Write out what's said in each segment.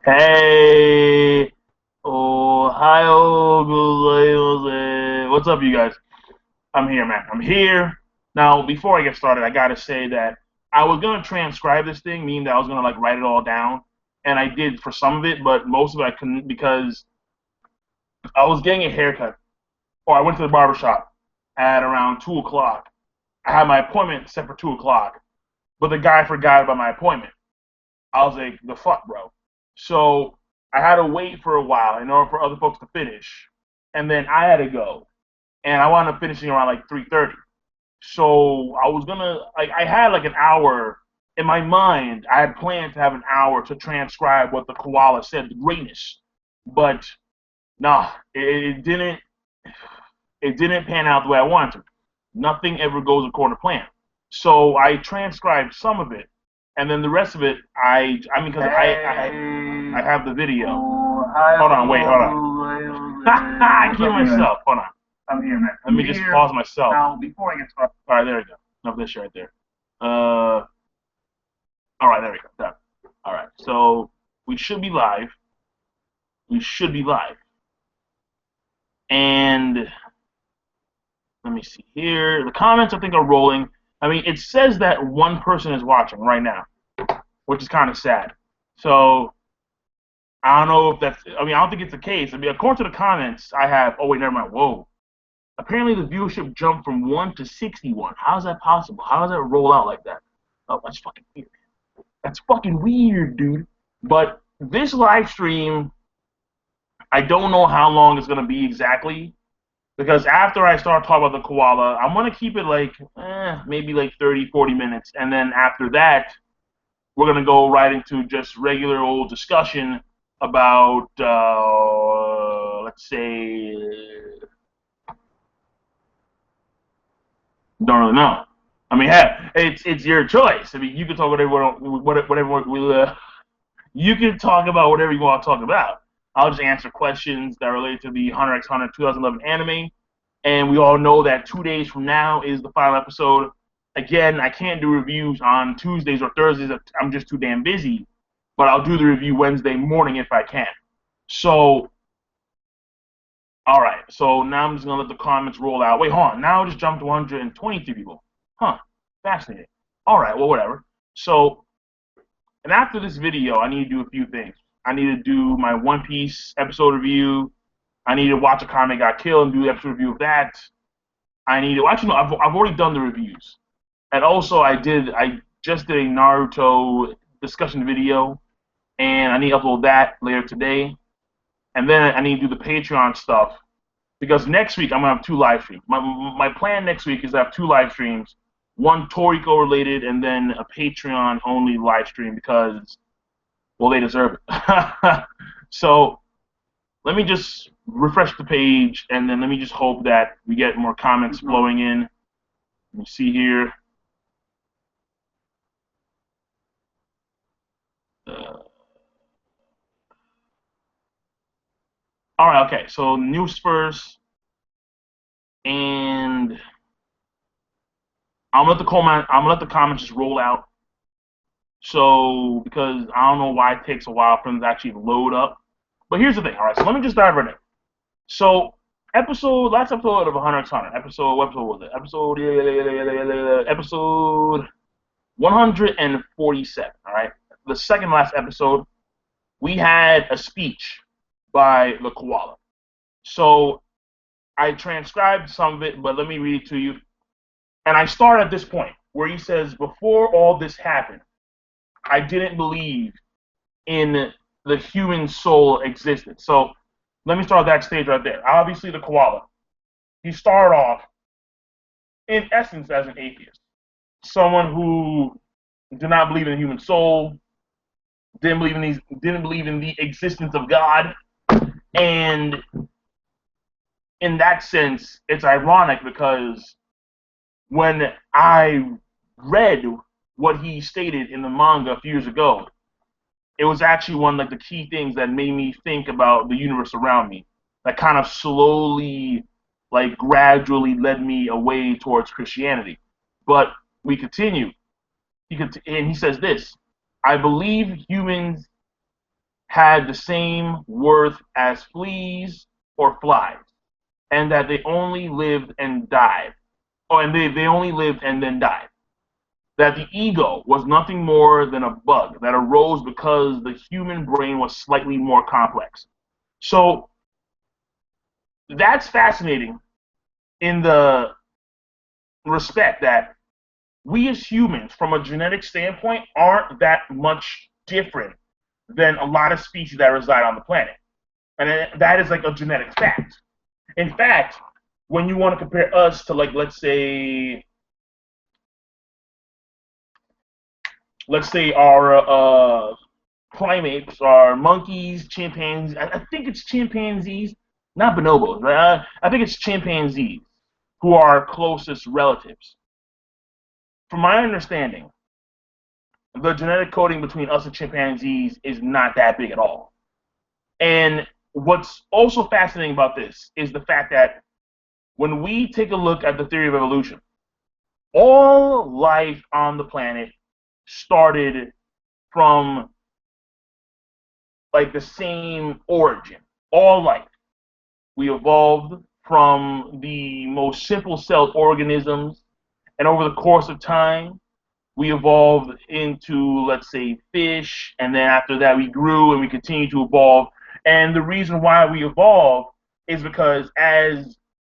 Hey, Ohio, Gozaimasu. What's up, you guys? I'm here, man. I'm here. Now, before I get started, I gotta say that I was gonna transcribe this thing, meaning that I was gonna like write it all down, and I did for some of it, but most of it I couldn't because I was getting a haircut, or I went to the barber shop at around 2 o'clock. I had my appointment set for 2 o'clock, but the guy forgot about my appointment. I was like, the fuck, bro. So I had to wait for a while in order for other folks to finish, and then I had to go, and I wound up finishing around like 3:30. So I was gonna like I had like an hour in my mind. I had planned to have an hour to transcribe what the koala said, the greatness, but nah, it didn't. It didn't pan out the way I wanted to. Nothing ever goes according to plan. So I transcribed some of it, and then the rest of it, I mean, because I have the video. Hold on, wait, hold on. I can't myself. Hold on. I'm here, man. Let me just pause myself. Now, before I get started. All right, there we go. No, this right there. All right, there we go. Done. All right, so we should be live. We should be live. And let me see here. The comments, I think, are rolling. I mean, it says that one person is watching right now, which is kind of sad. So I don't know if that's. I mean, I don't think it's the case. I mean, according to the comments, I have. Oh wait, never mind. Whoa. Apparently, the viewership jumped from 1 to 61. How is that possible? How does that roll out like that? Oh, that's fucking weird. That's fucking weird, dude. But this live stream, I don't know how long it's gonna be exactly. Because after I start talking about the koala, I'm going to keep it like, maybe like 30, 40 minutes. And then after that, we're going to go right into just regular old discussion about, let's say, don't really know. I mean, hey, it's your choice. I mean, you can talk whatever you can talk about whatever you want to talk about. I'll just answer questions that relate to the Hunter x Hunter 2011 anime. And we all know that 2 days from now is the final episode. Again, I can't do reviews on Tuesdays or Thursdays. I'm just too damn busy. But I'll do the review Wednesday morning if I can. So, all right. So now I'm just going to let the comments roll out. Wait, hold on. Now I just jumped to 123 people. Huh. Fascinating. All right. Well, whatever. So, and after this video, I need to do a few things. I need to do my One Piece episode review. I need to watch a Kame Got Killed and do the episode review of that. I need to actually no, I've already done the reviews, and also I just did a Naruto discussion video, and I need to upload that later today, and then I need to do the Patreon stuff because next week I'm gonna have 2 live streams. My plan next week is to have 2 live streams, one Toriko related, and then a Patreon only live stream because well they deserve it. So let me just refresh the page, and then let me just hope that we get more comments flowing in. Let me see here. All right, okay. So news first, and I'm gonna let the comments just roll out. So because I don't know why it takes a while for them to actually load up. But here's the thing. All right, so let me just dive right in. So last episode of Hunter x Hunter, what episode was it? Episode 147. All right, the second last episode, we had a speech by the koala. So I transcribed some of it, but let me read it to you. And I start at this point where he says, "Before all this happened, I didn't believe in the human soul existed." So let me start that stage right there. Obviously, the koala. He started off, in essence, as an atheist. Someone who did not believe in the human soul, didn't believe in the existence of God. And in that sense, it's ironic because when I read what he stated in the manga a few years ago, it was actually one of the key things that made me think about the universe around me. That kind of slowly, gradually led me away towards Christianity. But we continue. And he says this: I believe humans had the same worth as fleas or flies, and that they only lived and died, and they only lived and then died. That the ego was nothing more than a bug that arose because the human brain was slightly more complex. So that's fascinating in the respect that we as humans, from a genetic standpoint, aren't that much different than a lot of species that reside on the planet. And that is like a genetic fact. In fact, when you want to compare us to, like, let's say our primates, our monkeys, chimpanzees. I think it's chimpanzees, not bonobos, right? I think it's chimpanzees who are our closest relatives. From my understanding, the genetic coding between us and chimpanzees is not that big at all. And what's also fascinating about this is the fact that when we take a look at the theory of evolution, all life on the planet started from like the same origin. All life. We evolved from the most simple celled organisms, and over the course of time, we evolved into, let's say, fish, and then after that we grew and we continue to evolve. And the reason why we evolve is because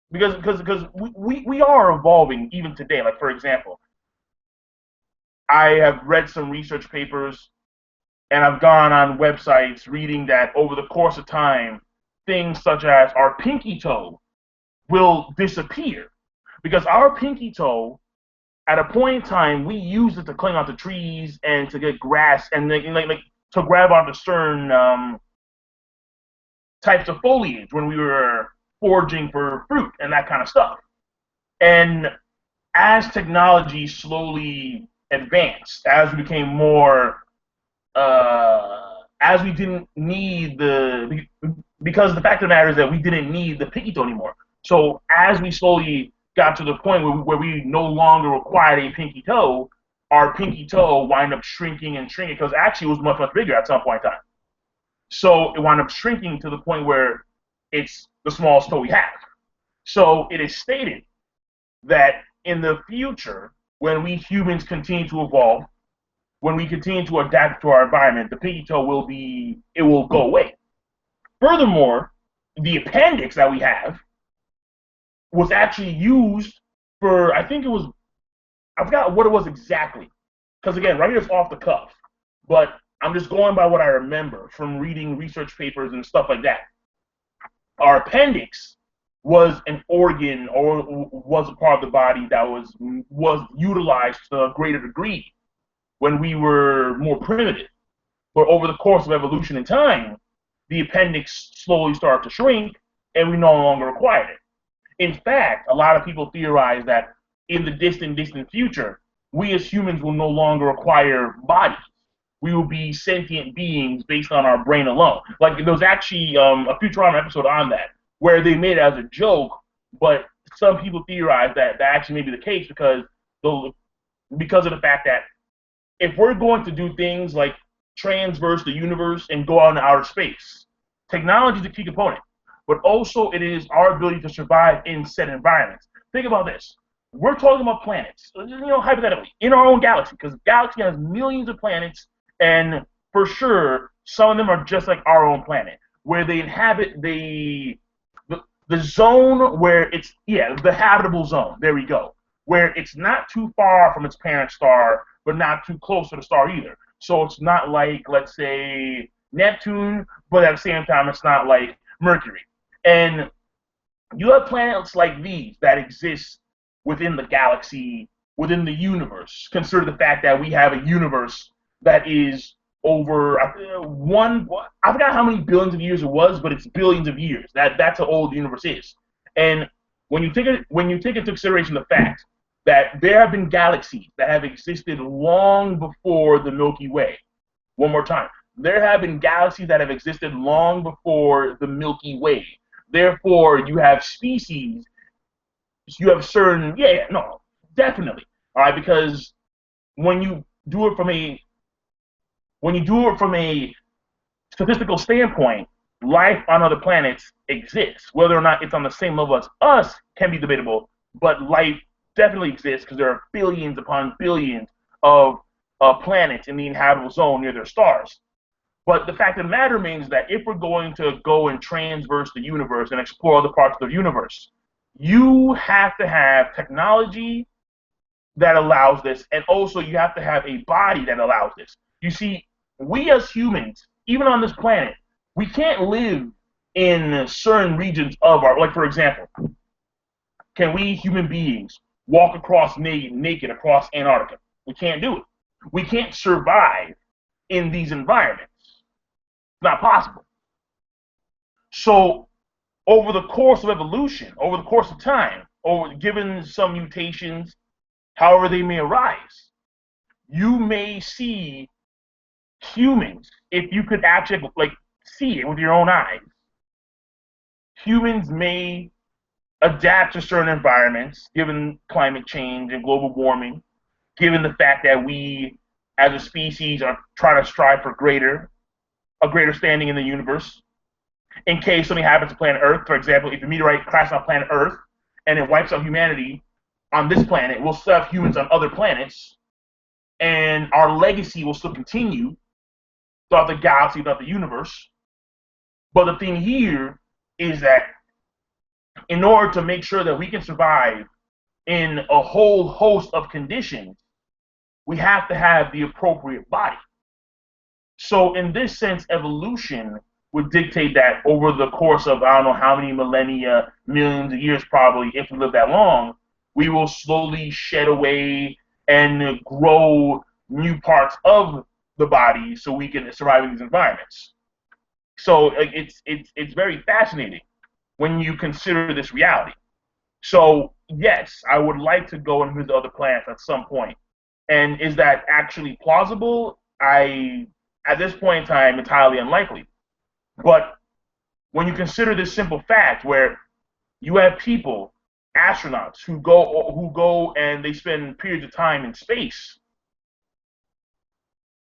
we are evolving even today. Like, for example, I have read some research papers and I've gone on websites reading that over the course of time, things such as our pinky toe will disappear, because our pinky toe, at a point in time, we used it to cling onto trees and to get grass and like to grab onto certain types of foliage when we were foraging for fruit and that kind of stuff. And as technology slowly advanced, as we became more, as we didn't need because the fact of the matter is that we didn't need the pinky toe anymore. So as we slowly got to the point where we no longer required a pinky toe, our pinky toe wound up shrinking and shrinking, because actually it was much, much bigger at some point in time. So it wound up shrinking to the point where it's the smallest toe we have. So it is stated that in the future, when we humans continue to evolve, when we continue to adapt to our environment, the pinky toe will go away. Furthermore, the appendix that we have was actually used for, I forgot what it was exactly, because again, right here it's off the cuff, but I'm just going by what I remember from reading research papers and stuff like that. Our appendix was an organ, or was a part of the body that was utilized to a greater degree when we were more primitive. But over the course of evolution and time, the appendix slowly started to shrink, and we no longer required it. In fact, a lot of people theorize that in the distant future, we as humans will no longer require bodies. We will be sentient beings based on our brain alone. Like, there was actually a Futurama episode on that, where they made it as a joke, but some people theorize that actually may be the case because of the fact that if we're going to do things like transverse the universe and go out into outer space, technology is a key component, but also it is our ability to survive in set environments. Think about this. We're talking about planets, hypothetically, in our own galaxy, because the galaxy has millions of planets, and for sure, some of them are just like our own planet, where they inhabit the zone where it's, the habitable zone, there we go, where it's not too far from its parent star, but not too close to the star either. So it's not like, let's say, Neptune, but at the same time, it's not like Mercury. And you have planets like these that exist within the galaxy, within the universe. Consider the fact that we have a universe that is over I forgot how many billions of years it was, but it's billions of years. That's how old the universe is. And when you take into consideration the fact that there have been galaxies that have existed long before the Milky Way. One more time. There have been galaxies that have existed long before the Milky Way. Therefore, you have species, you have certain, definitely. All right, because when you do it from a statistical standpoint, life on other planets exists. Whether or not it's on the same level as us can be debatable, but life definitely exists because there are billions upon billions of planets in the inhabitable zone near their stars. But the fact of the matter remains that if we're going to go and transverse the universe and explore other parts of the universe, you have to have technology that allows this, and also you have to have a body that allows this. You see, we as humans, even on this planet, we can't live in certain regions of our, like for example, can we human beings walk across naked across Antarctica? We can't do it. We can't survive in these environments. It's not possible. So over the course of evolution, over the course of time, or given some mutations, however they may arise, you may see humans, if you could actually like see it with your own eyes, humans may adapt to certain environments given climate change and global warming, given the fact that we as a species are trying to strive for a greater standing in the universe. In case something happens to planet Earth, for example, if a meteorite crashes on planet Earth and it wipes out humanity on this planet, we'll still have humans on other planets, and our legacy will still continue throughout the galaxy, throughout the universe. But the thing here is that in order to make sure that we can survive in a whole host of conditions, we have to have the appropriate body. So in this sense, evolution would dictate that over the course of, I don't know how many millennia, millions of years probably, if we live that long, we will slowly shed away and grow new parts of the body so we can survive in these environments. So it's very fascinating when you consider this reality. So yes, I would like to go and visit other planets at some point. And is that actually plausible? At this point in time, it's highly unlikely. But when you consider this simple fact where you have people, astronauts, who go and they spend periods of time in space,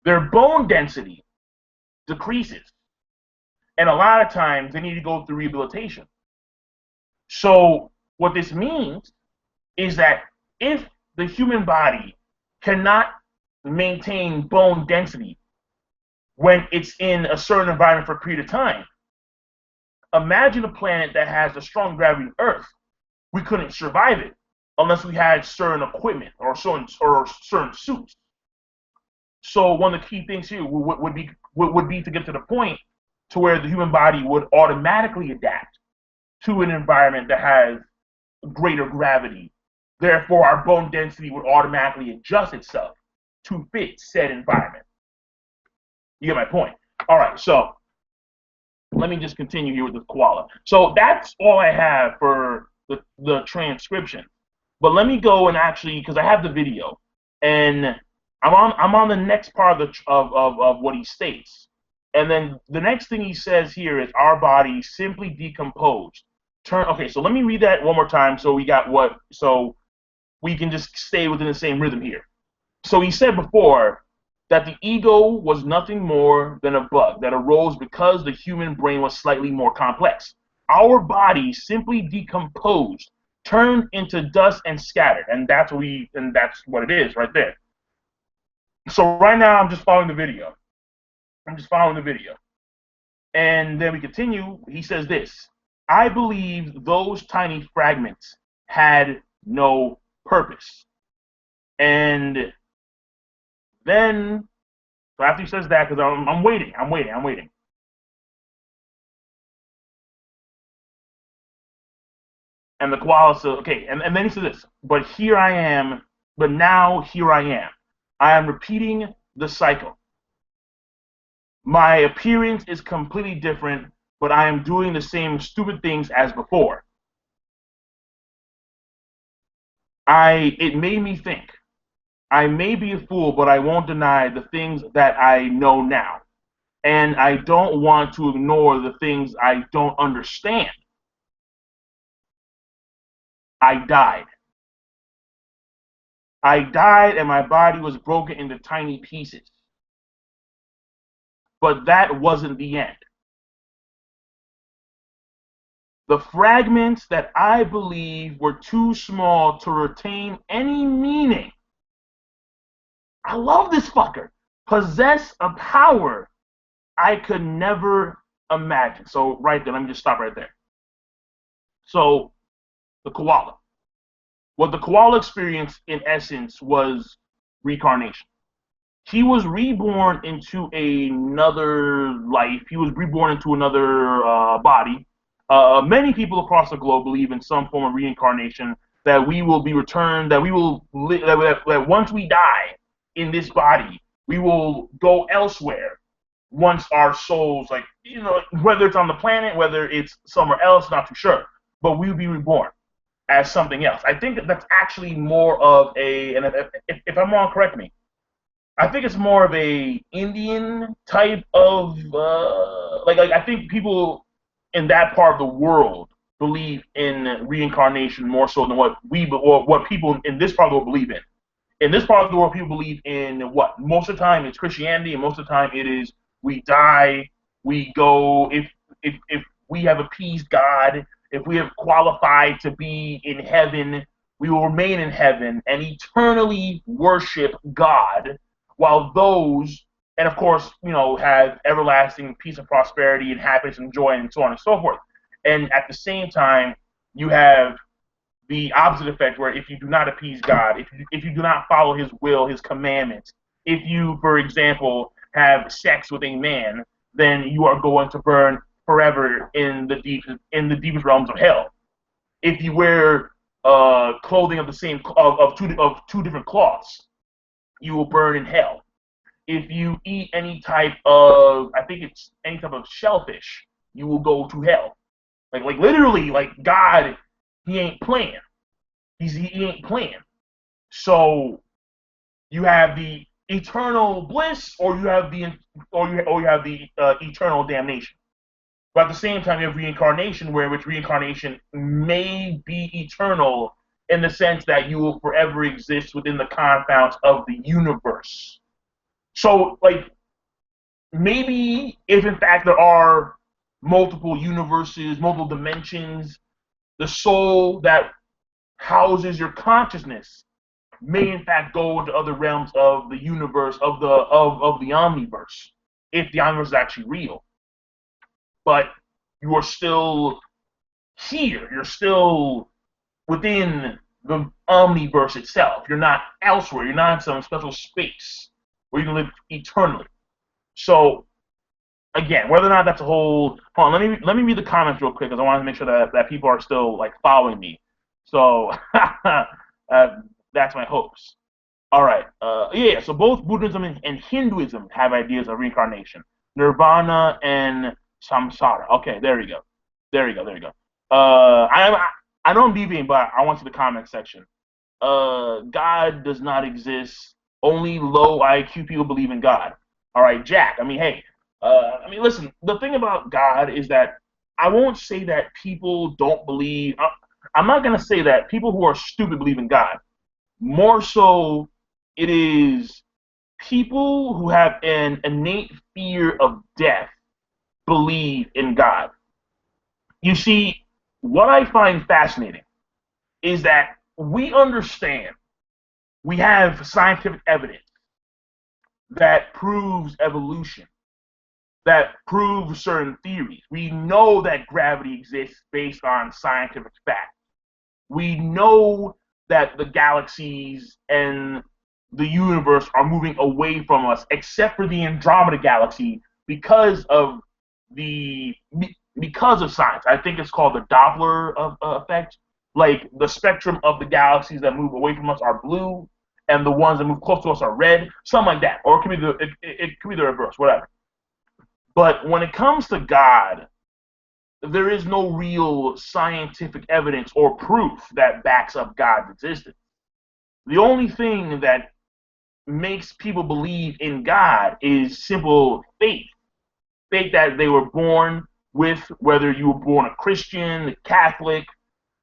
their bone density decreases. And a lot of times they need to go through rehabilitation. So what this means is that if the human body cannot maintain bone density when it's in a certain environment for a period of time, imagine a planet that has the strong gravity of Earth. We couldn't survive it unless we had certain equipment or certain suits. So one of the key things here would be to get to the point to where the human body would automatically adapt to an environment that has greater gravity. Therefore, our bone density would automatically adjust itself to fit said environment. You get my point? All right, so let me just continue here with the koala. So that's all I have for the transcription. But let me go and actually, because I have the video, and I'm on the next part of what he states. And then the next thing he says here is our body simply decomposed. Okay, so let me read that one more time so we can just stay within the same rhythm here. So he said before that the ego was nothing more than a bug that arose because the human brain was slightly more complex. Our body simply decomposed, turned into dust and scattered, and that's what it is right there. So right now I'm just following the video. And then we continue. He says this: I believe those tiny fragments had no purpose. And then, so after he says that, because I'm waiting. And the koala says, okay, and then he says this: but now here I am. I am repeating the cycle. My appearance is completely different, but I am doing the same stupid things as before. It made me think. I may be a fool, but I won't deny the things that I know now. And I don't want to ignore the things I don't understand. I died. I died and my body was broken into tiny pieces. but that wasn't the end. The fragments that I believe were too small to retain any meaning, I love this fucker, possess a power I could never imagine. So right there, let me just stop right there. So the koala. What the koala experienced in essence was reincarnation. He was reborn into another life. He was reborn into another body. Many people across the globe believe in some form of reincarnation, that we will be returned, that we will that once we die in this body, we will go elsewhere. Once our souls, like, whether it's on the planet, whether it's somewhere else, not too sure, but we'll be reborn as something else. I think that's actually more of a, and if I'm wrong, correct me. I think it's more of a Indian type of like I think people in that part of the world believe in reincarnation more so than what people in this part of the world believe in. In this part of the world, people believe in what? Most of the time it's Christianity, and most of the time it is we die, we go, if we have appeased God, if we have qualified to be in heaven, we will remain in heaven and eternally worship God, while those, and of course, have everlasting peace and prosperity and happiness and joy and so on and so forth. And at the same time, you have the opposite effect, where if you do not appease God, if you do not follow His will, His commandments, if you, for example, have sex with a man, then you are going to burn forever in the deepest realms of hell. If you wear clothing of the same of two different cloths, you will burn in hell. If you eat any type of, I think it's any type of shellfish, you will go to hell. Like literally, like God, He ain't playing. He ain't playing. So you have the eternal bliss, or you have the eternal damnation. But at the same time, you have reincarnation, which reincarnation may be eternal in the sense that you will forever exist within the confounds of the universe. So, like, maybe if in fact there are multiple universes, multiple dimensions, the soul that houses your consciousness may in fact go into other realms of the universe, of the omniverse, if the omniverse is actually real. But you are still here. You're still within the omniverse itself. You're not elsewhere. You're not in some special space where you can live eternally. So, again, whether or not that's a whole... Hold on, let me read the comments real quick, because I want to make sure that people are still, like, following me. So, that's my hopes. All right. Yeah, so both Buddhism and Hinduism have ideas of reincarnation. Nirvana and samsara. Okay, there you go. I know I'm deviating, but I want to the comment section. God does not exist. Only low IQ people believe in God. All right, Jack. Hey. Listen. The thing about God is that I won't say that people don't believe. I'm not gonna say that people who are stupid believe in God. More so, it is people who have an innate fear of death believe in God. You see, what I find fascinating is that we understand, we have scientific evidence that proves evolution, that proves certain theories. We know that gravity exists based on scientific fact. We know that the galaxies and the universe are moving away from us, except for the Andromeda galaxy, because of science. I think it's called the Doppler effect. Like, the spectrum of the galaxies that move away from us are blue, and the ones that move close to us are red, something like that. Or it could be the reverse, whatever. But when it comes to God, there is no real scientific evidence or proof that backs up God's existence. The only thing that makes people believe in God is simple faith. Faith that they were born with, whether you were born a Christian, a Catholic,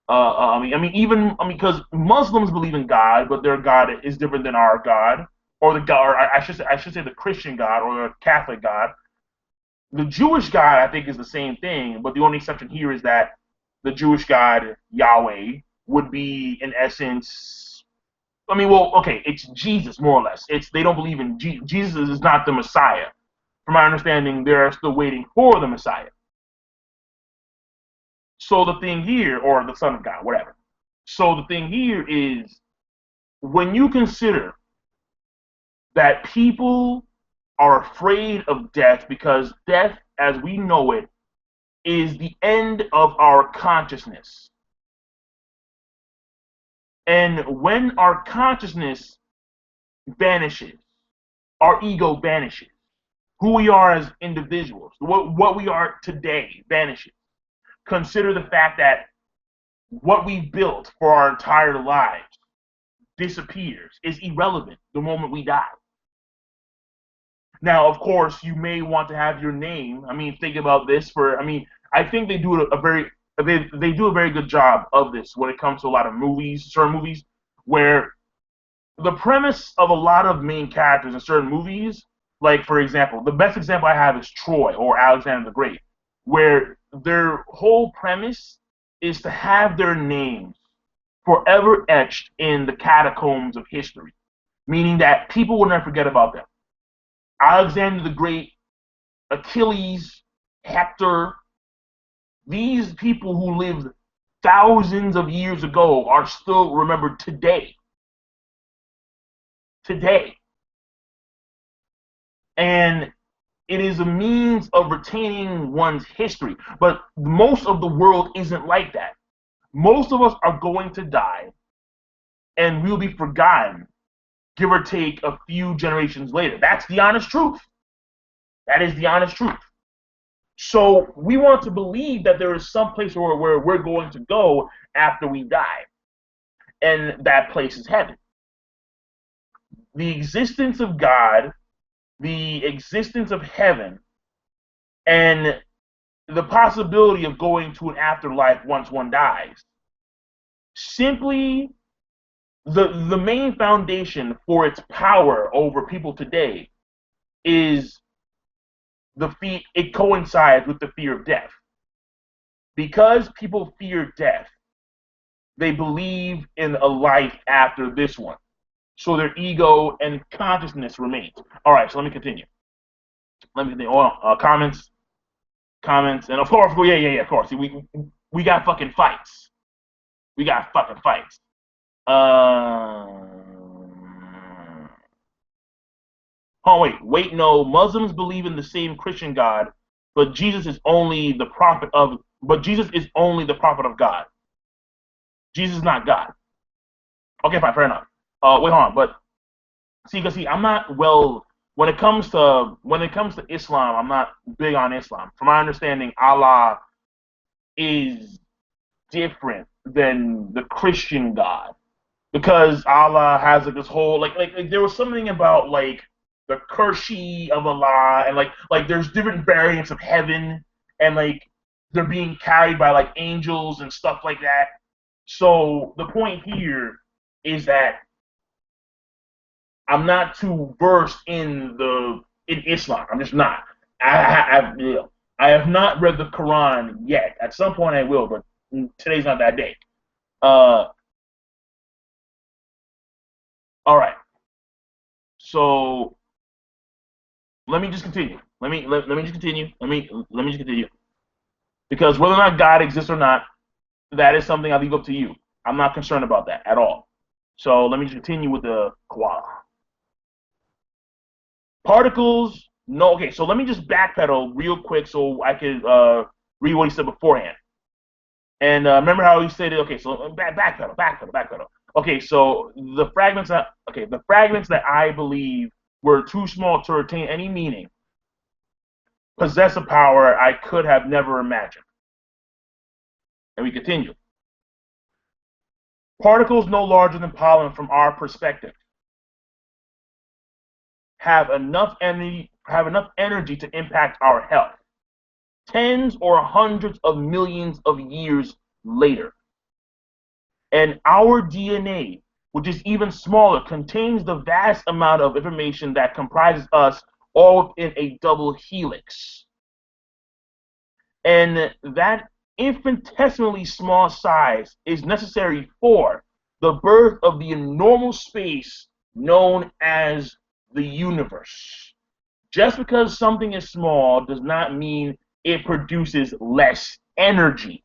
because Muslims believe in God, but their God is different than our God, or I should say the Christian God or the Catholic God. The Jewish God, I think, is the same thing, but the only exception here is that the Jewish God, Yahweh, would be, in essence, I mean, well, okay, it's Jesus, more or less. They don't believe in Jesus is not the Messiah. From my understanding, they're still waiting for the Messiah. So the thing here, or the Son of God, whatever. So the thing here is, when you consider that people are afraid of death because death, as we know it, is the end of our consciousness. And when our consciousness vanishes, our ego vanishes. Who we are as individuals, what we are today vanishes. Consider the fact that what we built for our entire lives disappears, is irrelevant the moment we die. Now, of course, you may want to have your name. I mean, think about this. I think they do they do a very good job of this when it comes to a lot of movies, certain movies, where the premise of a lot of main characters in certain movies, like, for example, the best example I have is Troy or Alexander the Great, where their whole premise is to have their names forever etched in the catacombs of history, meaning that people will never forget about them. Alexander the Great, Achilles, Hector, these people who lived thousands of years ago are still remembered today. Today. And it is a means of retaining one's history. But most of the world isn't like that. Most of us are going to die, and we'll be forgotten, give or take a few generations later. That's the honest truth. That is the honest truth. So we want to believe that there is some place where we're going to go after we die. And that place is heaven. The existence of God, the existence of heaven, and the possibility of going to an afterlife once one dies. Simply, the main foundation for its power over people today is it coincides with the fear of death. Because people fear death, they believe in a life after this one. So their ego and consciousness remains. All right, so let me continue. Comments, and of course, yeah, of course. We got fucking fights. We got fucking fights. No. Muslims believe in the same Christian God, but Jesus is only the prophet of. But Jesus is only the prophet of God. Jesus is not God. Okay, fine, fair enough. Wait, hold on, but see, I'm not well when it comes to Islam. I'm not big on Islam. From my understanding, Allah is different than the Christian God, because Allah has like this whole like there was something about like the Kurshi of Allah, and like there's different variants of heaven, and like they're being carried by like angels and stuff like that. So the point here is that I'm not too versed in Islam. I'm just not. I have not read the Quran yet. At some point I will, but today's not that day. All right. So let me just continue. Let me just continue. Let me just continue. Because whether or not God exists or not, that is something I leave up to you. I'm not concerned about that at all. So let me just continue with the koala. Particles, no, okay, so let me just backpedal real quick so I could read what he said beforehand. And remember how he said it? Okay, so backpedal. Okay, so the fragments that I believe were too small to retain any meaning possess a power I could have never imagined. And we continue. Particles no larger than pollen from our perspective have enough energy to impact our health tens or hundreds of millions of years later. And our DNA, which is even smaller, contains the vast amount of information that comprises us all in a double helix. And that infinitesimally small size is necessary for the birth of the enormous space known as the universe. Just because something is small does not mean it produces less energy.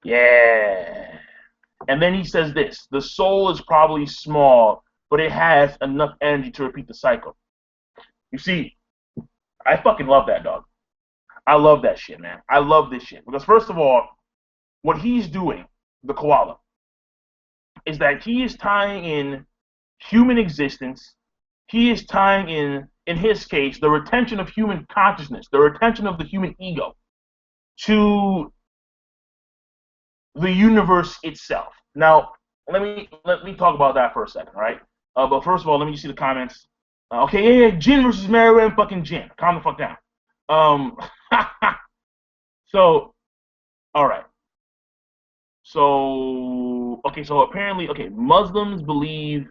Yeah. And then he says this: the soul is probably small, but it has enough energy to repeat the cycle. You see, I fucking love that, dog. I love that shit, man. I love this shit. Because first of all, what he's doing, the koala, is that he is tying in human existence. He is tying in his case, the retention of human consciousness, the retention of the human ego to the universe itself. Now, let me talk about that for a second, right? But first of all, let me just see the comments. Okay, yeah, Jin versus Merriweather and fucking Jin. Calm the fuck down. So, all right. So, okay, so apparently, okay, Muslims believe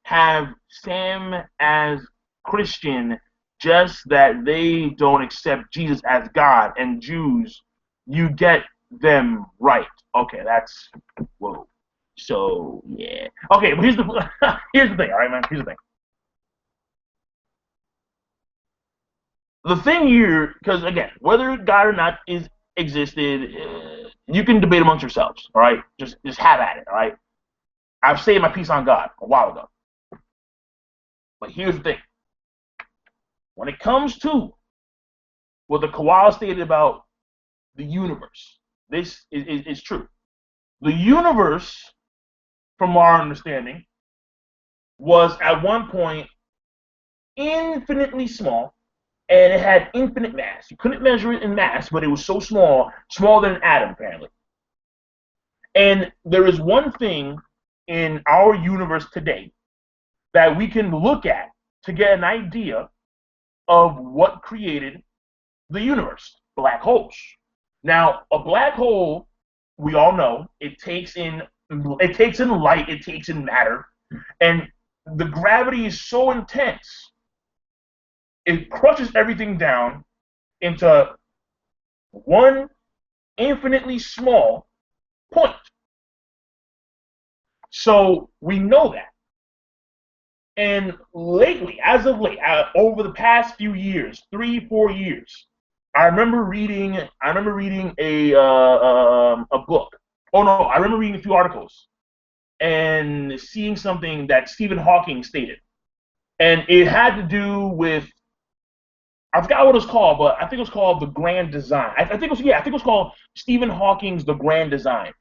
have Sam as Christian, just that they don't accept Jesus as God, and Jews, you get them right. Okay, that's whoa. So yeah. Okay, but here's the here's the thing, all right, man. Here's the thing. The thing here, because again, whether God or not is existed, you can debate amongst yourselves. All right, just have at it. All right. I've stated my piece on God a while ago, but here's the thing: when it comes to what the koala stated about the universe, this is true. The universe, from our understanding, was at one point infinitely small, and it had infinite mass. You couldn't measure it in mass, but it was so small, smaller than an atom, apparently. And there is one thing in our universe today that we can look at to get an idea of what created the universe: black holes. Now, a black hole, we all know, it takes in light, it takes in matter, and the gravity is so intense, it crushes everything down into one infinitely small point. So we know that. And lately, as of late, over the past few years, 3-4 years, I remember reading a book. Oh no, I remember reading a few articles and seeing something that Stephen Hawking stated, and it had to do with, I forgot what it was called, but I think it was called the Grand Design. I think it was called Stephen Hawking's The Grand Design,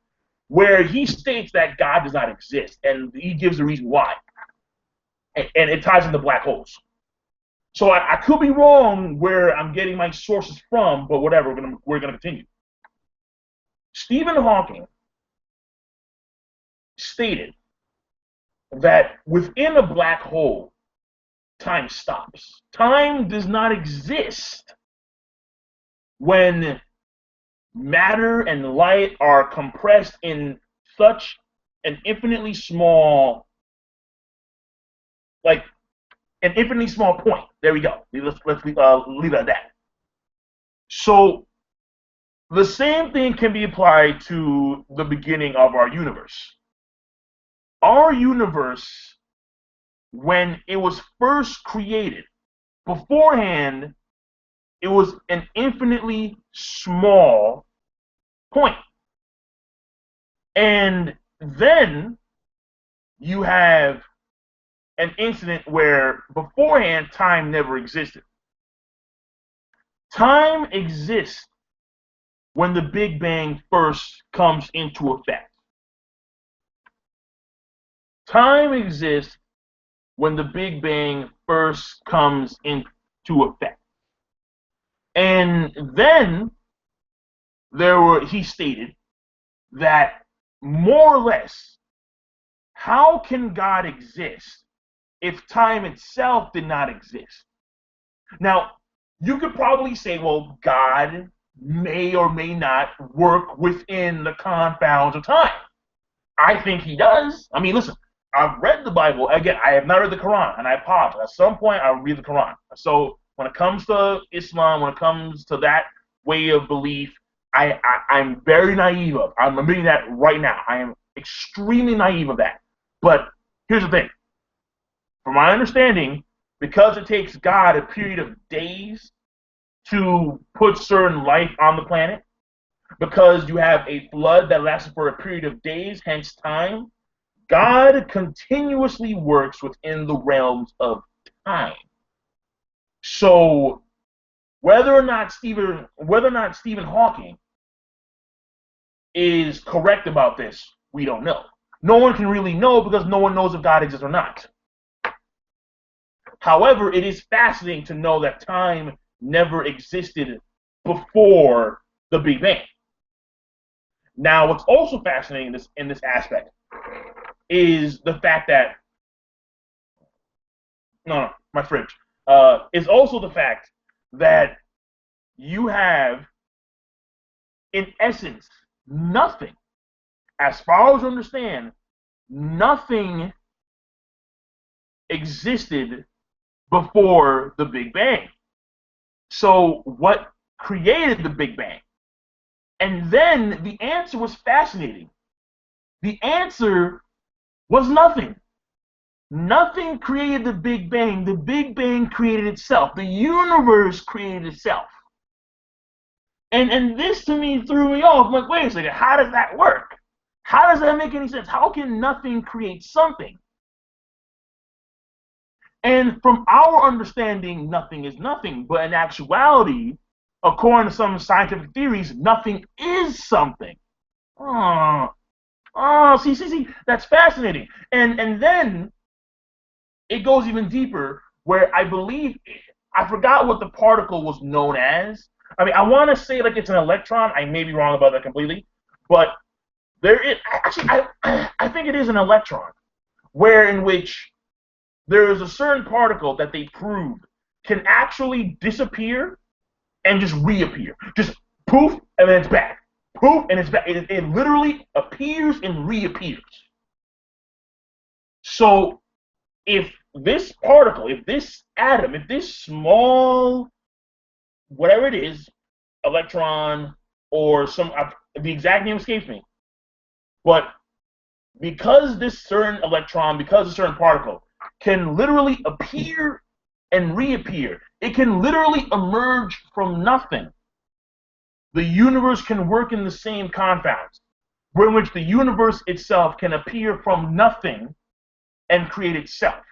where he states that God does not exist, and he gives the reason why, and it ties into black holes. So I could be wrong where I'm getting my sources from, but whatever, we're gonna continue. Stephen Hawking stated that within a black hole, time stops. Time does not exist when matter and light are compressed in such an infinitely small, like an infinitely small point. There we go. Let's leave it at that. So the same thing can be applied to the beginning of our universe. Our universe, when it was first created, beforehand, it was an infinitely small point. And then you have an incident where beforehand time never existed. Time exists when the Big Bang first comes into effect. Time exists when the Big Bang first comes into effect. And then he stated that more or less, how can God exist if time itself did not exist? Now, you could probably say, well, God may or may not work within the confounds of time. I think he does. I mean, listen, I've read the Bible. Again, I have not read the Quran, and I apologize. At some point, I'll read the Quran. So when it comes to Islam, when it comes to that way of belief, I'm very naive of. I'm admitting that right now. I am extremely naive of that. But here's the thing. From my understanding, because it takes God a period of days to put certain life on the planet, because you have a flood that lasted for a period of days, hence time, God continuously works within the realms of time. So whether or not Stephen Hawking is correct about this, we don't know. No one can really know because no one knows if God exists or not. However, it is fascinating to know that time never existed before the Big Bang. Now, what's also fascinating in this aspect is the fact that my fridge is also the fact that you have, in essence, nothing. As far as I understand, nothing existed before the Big Bang. So what created the Big Bang? And then the answer was fascinating. The answer was nothing. Nothing created the Big Bang. The Big Bang created itself. The universe created itself. And this to me threw me off. I'm like, wait a second, how does that work? How does that make any sense? How can nothing create something? And from our understanding, nothing is nothing. But in actuality, according to some scientific theories, nothing is something. See, that's fascinating. And then it goes even deeper, where I believe, I forgot what the particle was known as. I mean, I want to say like it's an electron. I may be wrong about that completely, but there is actually, I think it is an electron, where in which there is a certain particle that they proved can actually disappear and just reappear. Just poof, and then it's back. Poof, and it's back. It literally appears and reappears. So if this particle, if this atom, if this small, whatever it is, electron or some, the exact name escapes me, but because this certain electron, because a certain particle can literally appear and reappear, it can literally emerge from nothing. The universe can work in the same confounds, in which the universe itself can appear from nothing and create itself.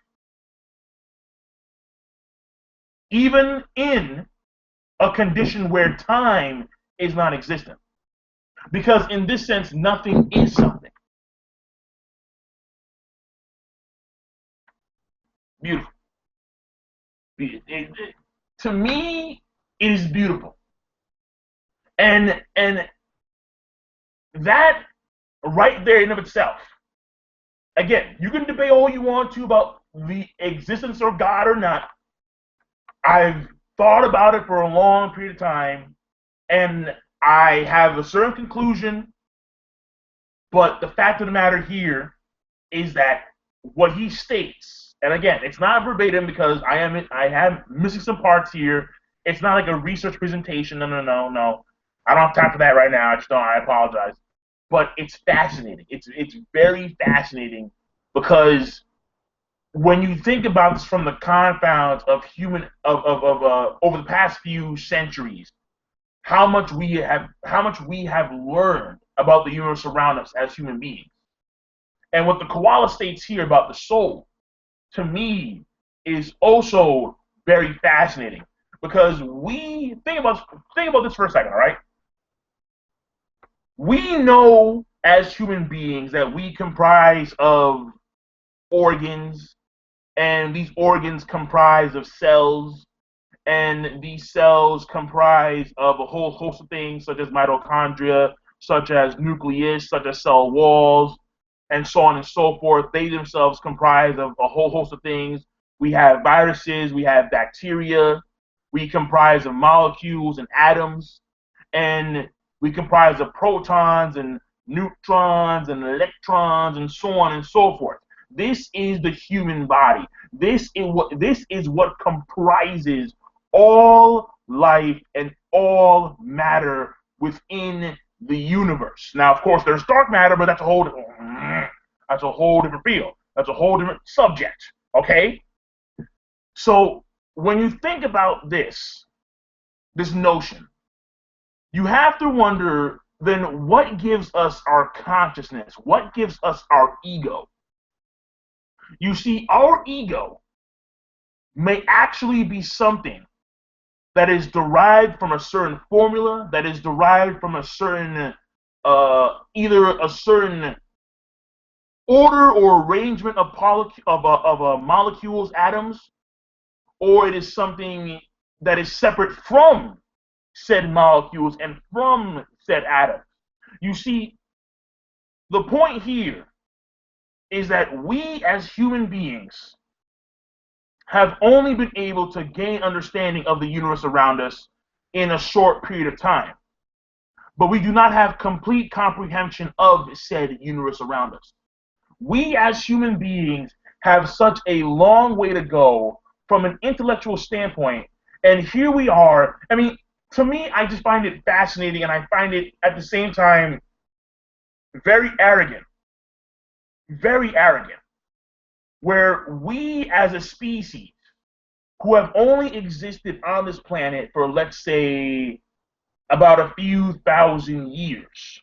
Even in a condition where time is non-existent. Because in this sense, nothing is something. Beautiful. To me, it is beautiful. And that right there in of itself, again, you can debate all you want to about the existence of God or not. I've thought about it for a long period of time, and I have a certain conclusion, but the fact of the matter here is that what he states, and again, it's not verbatim because I am missing some parts here. It's not like a research presentation. No. I don't have time for that right now. I just don't. I apologize. But it's fascinating. It's very fascinating because when you think about this from the confounds of human over the past few centuries, how much we have learned about the universe around us as human beings, and what the Koala states here about the soul, to me, is also very fascinating because we think about this for a second, all right? We know as human beings that we comprise of organs, and these organs comprise of cells, and these cells comprise of a whole host of things such as mitochondria, such as nucleus, such as cell walls, and so on and so forth. They themselves comprise of a whole host of things. We have viruses, we have bacteria, we comprise of molecules and atoms, and we comprise of protons and neutrons and electrons and so on and so forth. This is the human body. This is what comprises all life and all matter within the universe. Now, of course, there's dark matter, but that's a whole different field. That's a whole different subject. Okay? So when you think about this notion, you have to wonder, then what gives us our consciousness? What gives us our ego? You see, our ego may actually be something that is derived from a certain formula, that is derived from a certain, either a certain order or arrangement of molecules, atoms, or it is something that is separate from said molecules and from said atoms. You see, the point here is that we as human beings have only been able to gain understanding of the universe around us in a short period of time. But we do not have complete comprehension of said universe around us. We as human beings have such a long way to go from an intellectual standpoint, and here we are. I mean, to me, I just find it fascinating, and I find it at the same time very arrogant, where we as a species who have only existed on this planet for, let's say, about a few thousand years,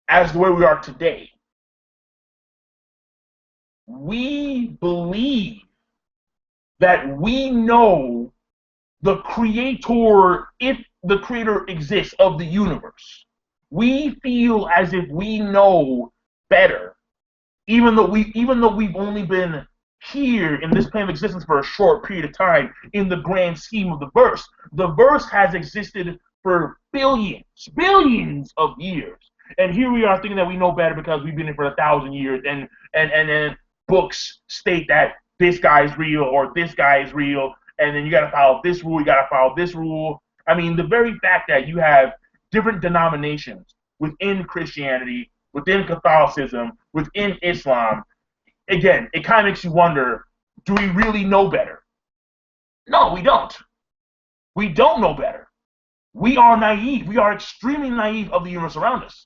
as the way we are today, we believe that we know the creator, if the creator exists, of the universe. We feel as if we know better, even though we've only been here in this plane of existence for a short period of time in the grand scheme of the verse. The verse has existed for billions of years. And here we are thinking that we know better because we've been here for 1,000 years, and then books state that this guy is real or this guy is real, and then you got to follow this rule, you got to follow this rule. I mean, the very fact that you have different denominations within Christianity, within Catholicism, within Islam, again, it kind of makes you wonder, do we really know better? No, we don't. We don't know better. We are naive. We are extremely naive of the universe around us.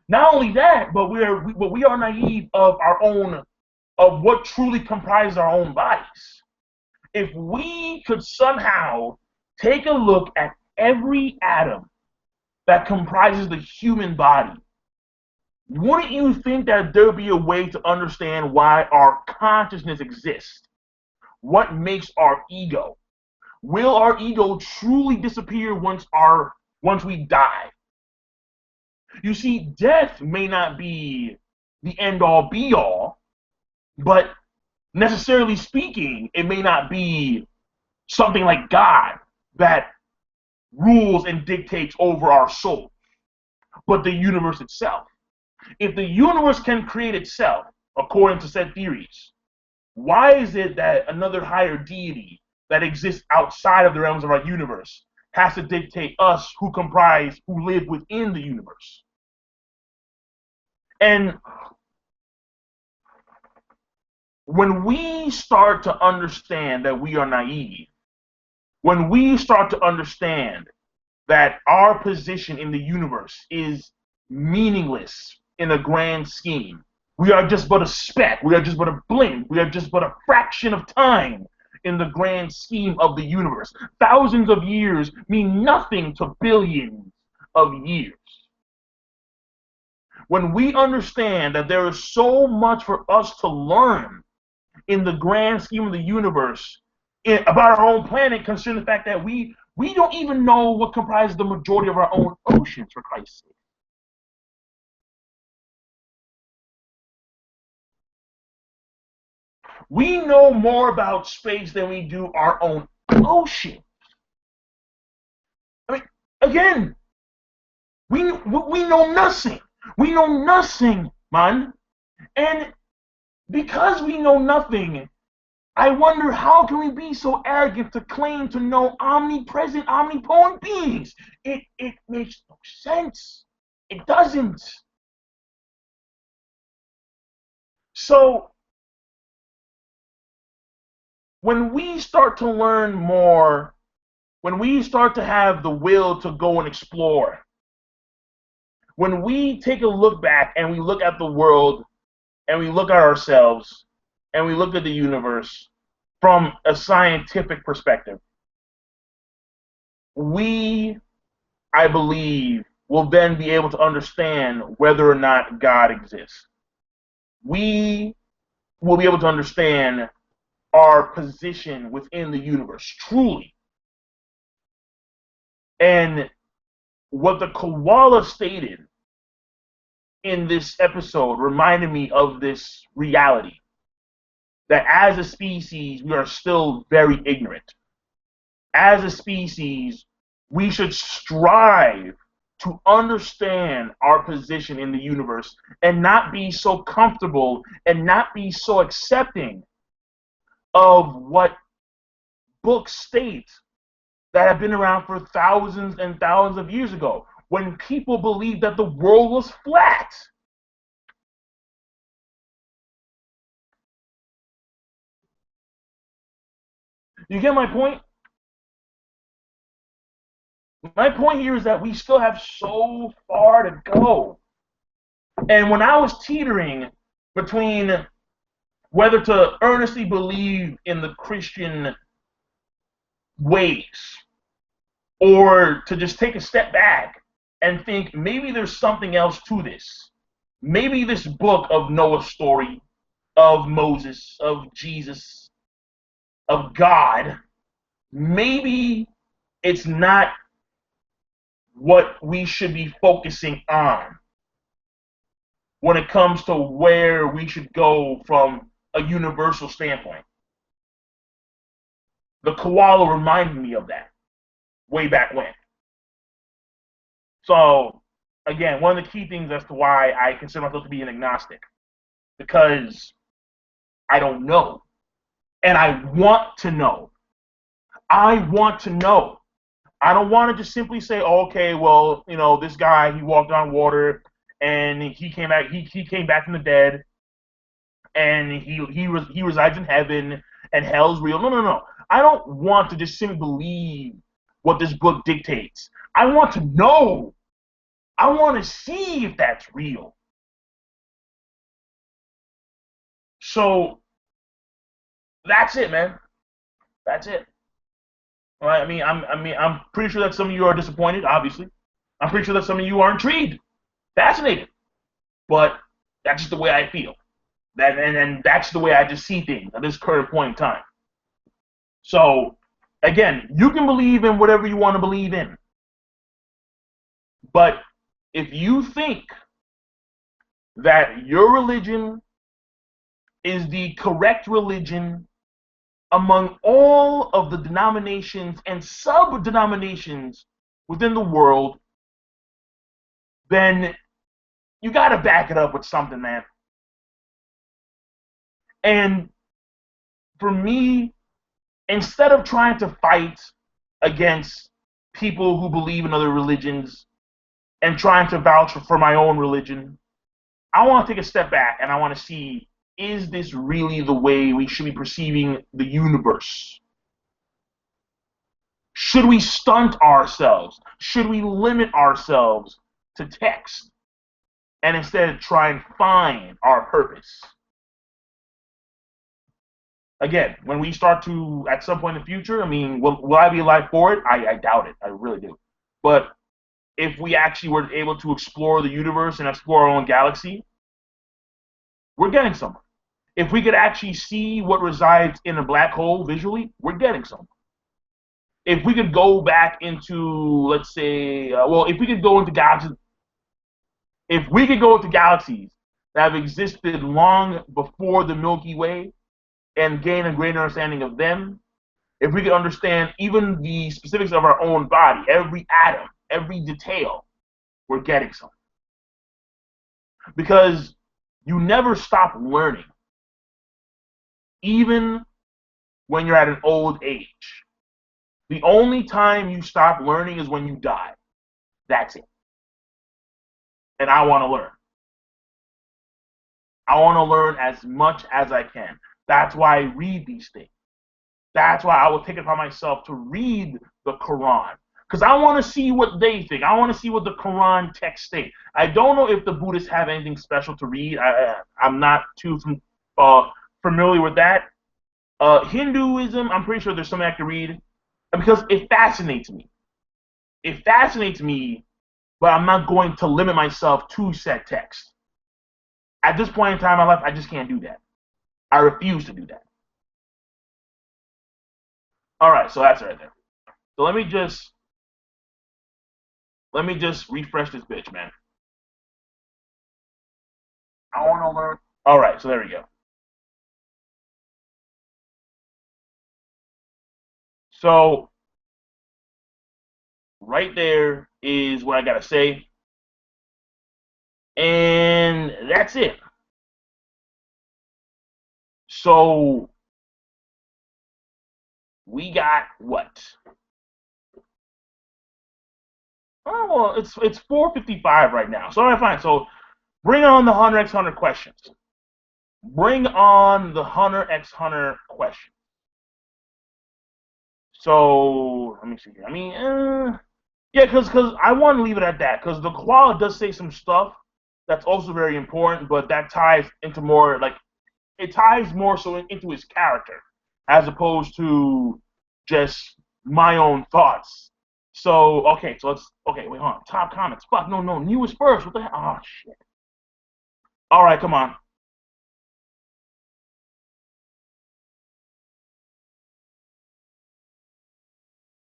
Not only that, but we are naive of our own, of what truly comprises our own bodies. If we could somehow take a look at every atom that comprises the human body, wouldn't you think that there would be a way to understand why our consciousness exists? What makes our ego? Will our ego truly disappear once we die? You see, death may not be the end-all be-all, but necessarily speaking, it may not be something like God that rules and dictates over our soul, but the universe itself. If the universe can create itself, according to said theories, why is it that another higher deity that exists outside of the realms of our universe has to dictate us who live within the universe? And when we start to understand that we are naive, when we start to understand that our position in the universe is meaningless in a grand scheme, we are just but a speck, we are just but a blink, we are just but a fraction of time in the grand scheme of the universe. Thousands of years mean nothing to billions of years. When we understand that there is so much for us to learn in the grand scheme of the universe about our own planet, considering the fact that we don't even know what comprises the majority of our own oceans, for Christ's sake. We know more about space than we do our own ocean. I mean, again, we know nothing. We know nothing, man. And because we know nothing, I wonder, how can we be so arrogant to claim to know omnipresent, omnipotent beings? It makes no sense. It doesn't. So when we start to learn more, when we start to have the will to go and explore, when we take a look back and we look at the world and we look at ourselves and we look at the universe from a scientific perspective, we, I believe, will then be able to understand whether or not God exists. We will be able to understand our position within the universe, truly. And what the koala stated in this episode reminded me of this reality, that as a species, we are still very ignorant. As a species, we should strive to understand our position in the universe and not be so comfortable and not be so accepting of what books state that have been around for thousands and thousands of years ago, when people believed that the world was flat. You get my point? My point here is that we still have so far to go. And when I was teetering between whether to earnestly believe in the Christian ways or to just take a step back and think maybe there's something else to this. Maybe this book of Noah's story, of Moses, of Jesus, of God, maybe it's not what we should be focusing on when it comes to where we should go from a universal standpoint. The koala reminded me of that way back when. So, again, one of the key things as to why I consider myself to be an agnostic, because I don't know. And I want to know. I want to know. I don't want to just simply say, oh, okay, well, you know, this guy, he walked on water and he came back, he came back from the dead, and he resides in heaven and hell's real. No, no, no. I don't want to just simply believe what this book dictates. I want to know. I want to see if that's real. So that's it, man. That's it. All right. I'm pretty sure that some of you are disappointed. Obviously, I'm pretty sure that some of you are intrigued, fascinated. But that's just the way I feel. And that's the way I just see things at this current point in time. So, again, you can believe in whatever you want to believe in. But if you think that your religion is the correct religion among all of the denominations and sub-denominations within the world, then you got to back it up with something, man. And for me, instead of trying to fight against people who believe in other religions and trying to vouch for my own religion, I want to take a step back and I want to see, is this really the way we should be perceiving the universe? Should we stunt ourselves? Should we limit ourselves to text and instead try and find our purpose? Again, when we start to, at some point in the future, I mean, will I be alive for it? I doubt it. I really do. But if we actually were able to explore the universe and explore our own galaxy, we're getting somewhere. If we could actually see what resides in a black hole visually, we're getting somewhere. If we could go back into, let's say, if we could go into galaxies, if we could go into galaxies that have existed long before the Milky Way and gain a greater understanding of them, if we could understand even the specifics of our own body, every atom, every detail, we're getting something. Because you never stop learning, even when you're at an old age. The only time you stop learning is when you die. That's it. And I want to learn. I want to learn as much as I can. That's why I read these things. That's why I will take it upon myself to read the Quran. Because I want to see what they think. I want to see what the Quran text state. I don't know if the Buddhists have anything special to read. I'm not too familiar with that. Hinduism, I'm pretty sure there's something I can read because it fascinates me. It fascinates me, but I'm not going to limit myself to said text. At this point in time in my life, I just can't do that. I refuse to do that. All right, so that's right there. So let me just refresh this bitch, man. I want to learn. All right, so there we go. So right there is what I gotta say, and that's it. So we got what? Oh, well, it's 4:55 right now. So all right, fine. So bring on the 100x100 questions. Bring on the 100x100 question. So let me see here. I mean, yeah, because I want to leave it at that. Because the Koala does say some stuff that's also very important, but that ties into more like it ties more so into his character as opposed to just my own thoughts. So okay, so let's okay. Wait, hold on. Top comments. Fuck, no. Newest first. What the hell? Oh shit. All right, come on.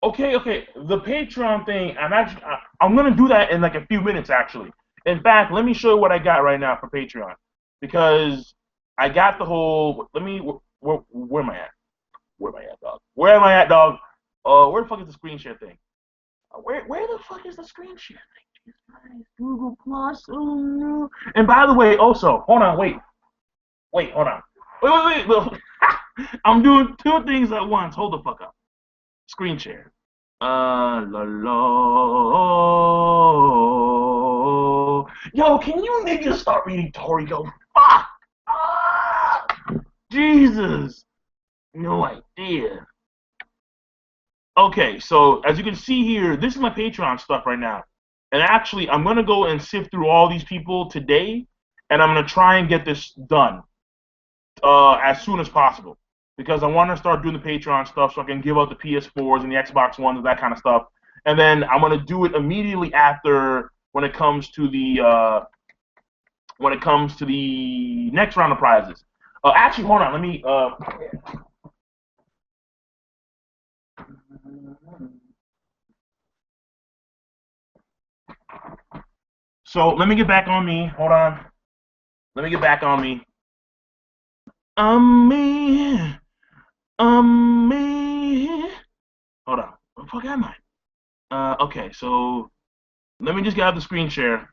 Okay. The Patreon thing, I'm gonna do that in like a few minutes actually. In fact, let me show you what I got right now for Patreon because I got the whole. Let me where am I at? Where am I at, dog? Where am I at, dog? Where the fuck is the screen share thing? Where the fuck is the screen share thing? Google Plus. Oh no. And by the way, also, hold on, hold on. Wait. I'm doing two things at once. Hold the fuck up. Screen share. La la. Yo, can you niggas start reading Torigo? Fuck! Ah! Jesus! No idea. Okay, so as you can see here, this is my Patreon stuff right now. And actually, I'm going to go and sift through all these people today, and I'm going to try and get this done as soon as possible. Because I want to start doing the Patreon stuff so I can give out the PS4s and the Xbox Ones and that kind of stuff. And then I'm going to do it immediately after when it comes to the next round of prizes. Actually, hold on. Let me. So let me get back on me. Hold on. Let me get back on me. Me. Me. Hold on. Where the fuck am I? Okay, so let me just get out the screen share.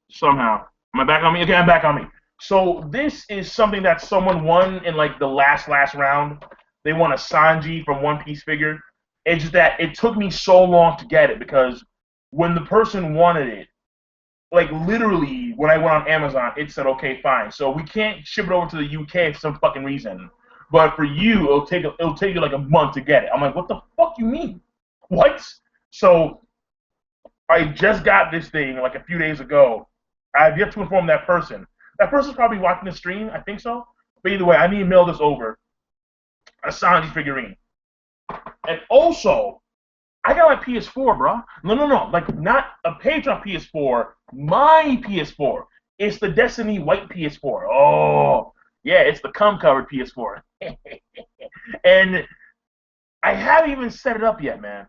Somehow. Am I back on me? Okay, I'm back on me. So this is something that someone won in like the last round. They won a Sanji from One Piece figure. It's just that it took me so long to get it because when the person wanted it, like literally when I went on Amazon, it said, okay, fine. So we can't ship it over to the UK for some fucking reason. But for you, it'll take you like a month to get it. I'm like, what the fuck you mean? What? So I just got this thing like a few days ago. I've yet to inform that person. That person's probably watching the stream. I think so. But either way, I need to mail this over. A Sanji figurine. And also, I got my PS4, bro. No. Like, not a Patreon PS4. My PS4. It's the Destiny white PS4. Oh, yeah, it's the cum-covered PS4. And I haven't even set it up yet, man.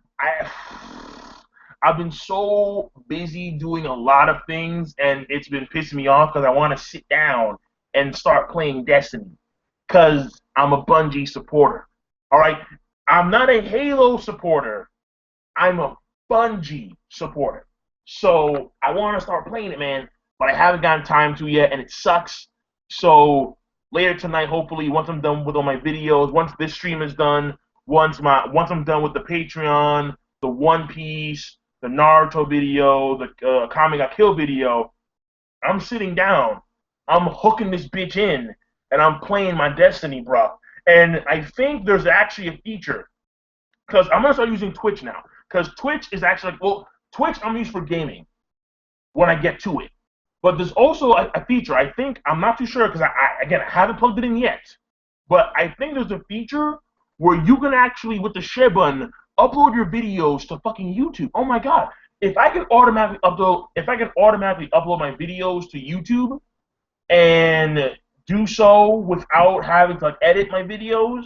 I've been so busy doing a lot of things, and it's been pissing me off because I want to sit down and start playing Destiny because I'm a Bungie supporter. All right? I'm not a Halo supporter. I'm a Bungie supporter. So I want to start playing it, man, but I haven't gotten time to yet, and it sucks. So later tonight, hopefully, once I'm done with all my videos, once this stream is done, once I'm done with the Patreon, the One Piece, the Naruto video, the Kami Got Killed video, I'm sitting down I'm hooking this bitch in, and I'm playing my Destiny, bro. And I think there's actually a feature, because I'm gonna start using Twitch now. Because Twitch is actually like, well, Twitch I'm used for gaming when I get to it. But there's also a feature. I think I'm not too sure because again I haven't plugged it in yet. But I think there's a feature where you can actually, with the share button, upload your videos to fucking YouTube. Oh my god! If I can automatically upload my videos to YouTube and do so without having to like, edit my videos,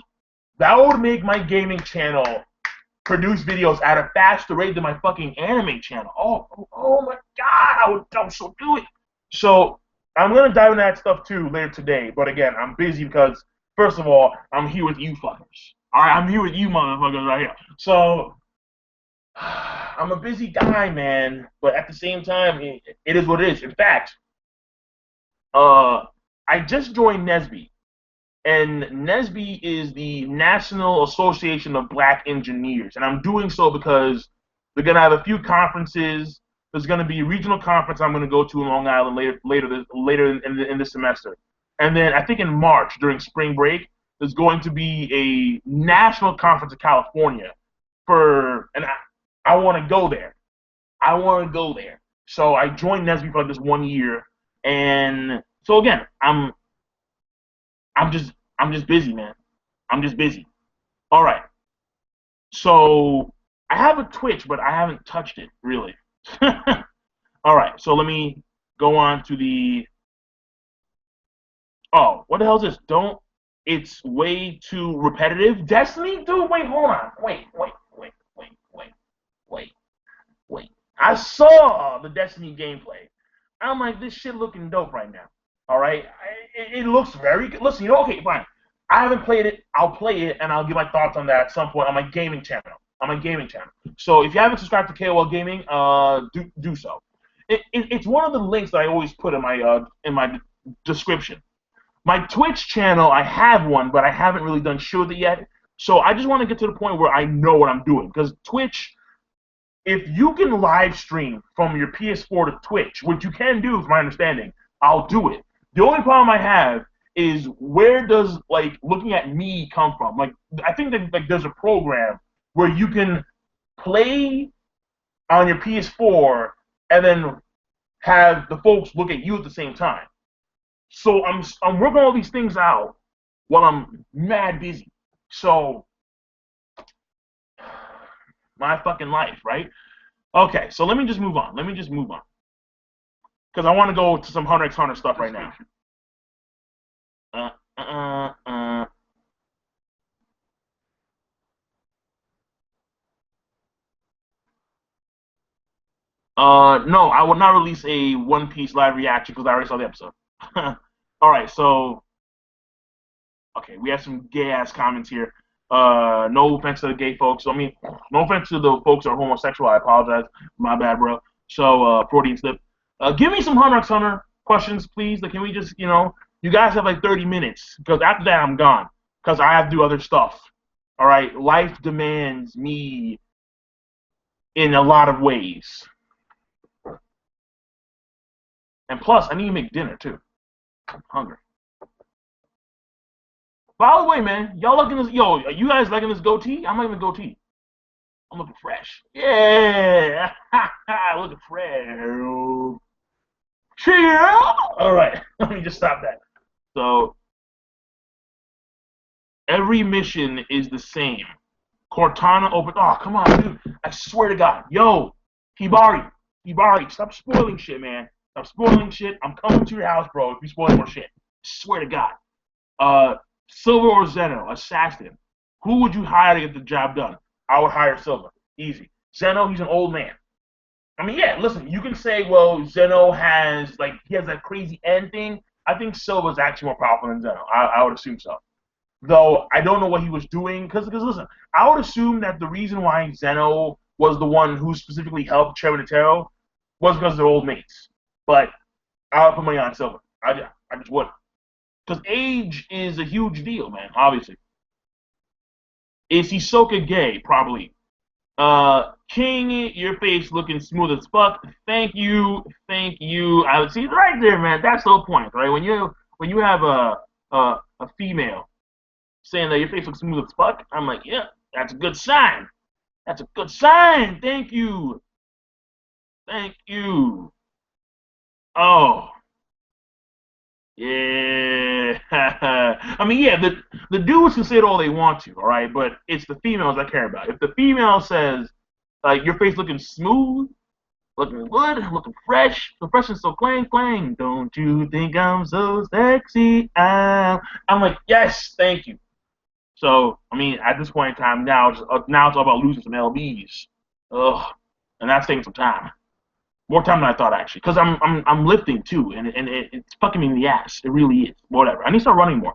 that would make my gaming channel produce videos at a faster rate than my fucking anime channel. Oh my god, I would so do it. So I'm gonna dive into that stuff too later today. But again, I'm busy because first of all, I'm here with you fuckers. Alright, I'm here with you motherfuckers right here. So I'm a busy guy, man. But at the same time, it is what it is. In fact, I just joined NESB. And NESB is the National Association of Black Engineers. And I'm doing so because they're going to have a few conferences. There's going to be a regional conference I'm going to go to in Long Island later in this semester. And then I think in March, during spring break, there's going to be a national conference in California. And I want to go there. I want to go there. So I joined NESB for like this 1 year. And so again, I'm just busy, man. I'm just busy. All right. So I have a Twitch, but I haven't touched it really. All right. So let me go on to the. Oh, what the hell is this? It's way too repetitive. Destiny, dude. Wait, hold on. Wait. I saw the Destiny gameplay. I'm like, this shit looking dope right now. All right, it looks very good. Listen, okay, fine. I haven't played it. I'll play it, and I'll give my thoughts on that at some point on my gaming channel. So if you haven't subscribed to KOL Gaming, do so. It's one of the links that I always put in my description. My Twitch channel, I have one, but I haven't really done shit with it yet. So I just want to get to the point where I know what I'm doing. Because Twitch, if you can live stream from your PS4 to Twitch, which you can do, from my understanding, I'll do it. The only problem I have is where does like looking at me come from? Like I think that like there's a program where you can play on your PS4 and then have the folks look at you at the same time. So I'm working all these things out while I'm mad busy. So my fucking life, right? Okay, so let me just move on. Because I want to go to some Hunter x Hunter stuff right now. No, I will not release a One Piece live reaction because I already saw the episode. Alright, so okay, we have some gay ass comments here. No offense to the gay folks. I mean, no offense to the folks that are homosexual. I apologize. My bad, bro. So, Freudian slip. Give me some Hunter x Hunter questions, please. Like, can we just, you guys have like 30 minutes because after that I'm gone because I have to do other stuff. All right, life demands me in a lot of ways, and plus I need to make dinner too. I'm hungry. By the way, man, y'all looking this? Yo, are you guys liking this goatee? I'm liking the goatee. I'm looking fresh. Yeah, looking fresh. Cheer! All right, let me just stop that. So, every mission is the same. Cortana open. Oh, come on, dude. I swear to God. Yo, Hibari, stop spoiling shit, man. Stop spoiling shit. I'm coming to your house, bro, if you spoil more shit. Swear to God. Silver or Zeno, assassin. Who would you hire to get the job done? I would hire Silver. Easy. Zeno, he's an old man. I mean, yeah, listen, you can say, well, Zeno has, like, he has that crazy end thing. I think Silver's actually more powerful than Zeno. I would assume so. Though, I don't know what he was doing. Because listen, I would assume that the reason why Zeno was the one who specifically helped Cherry was because they're old mates. But I would put money on Silver. I just would. Because age is a huge deal, man, obviously. Is Hisoka gay? Probably. King, your face looking smooth as fuck. Thank you, thank you. I see right there, man. That's the whole point, right? When you have a female saying that your face looks smooth as fuck, I'm like, yeah, that's a good sign. That's a good sign. Thank you, thank you. Oh, yeah. I mean, yeah, the dudes can say it all they want to, all right, but it's the females I care about. If the female says like your face looking smooth, looking good, looking so fresh and so clang clang. Don't you think I'm so sexy? I'm like, yes, thank you. So I mean, at this point in time, now it's all about losing some lbs. Ugh, and that's taking some time. More time than I thought actually, because I'm lifting too, and it's fucking me in the ass. It really is. Whatever. I need to start running more.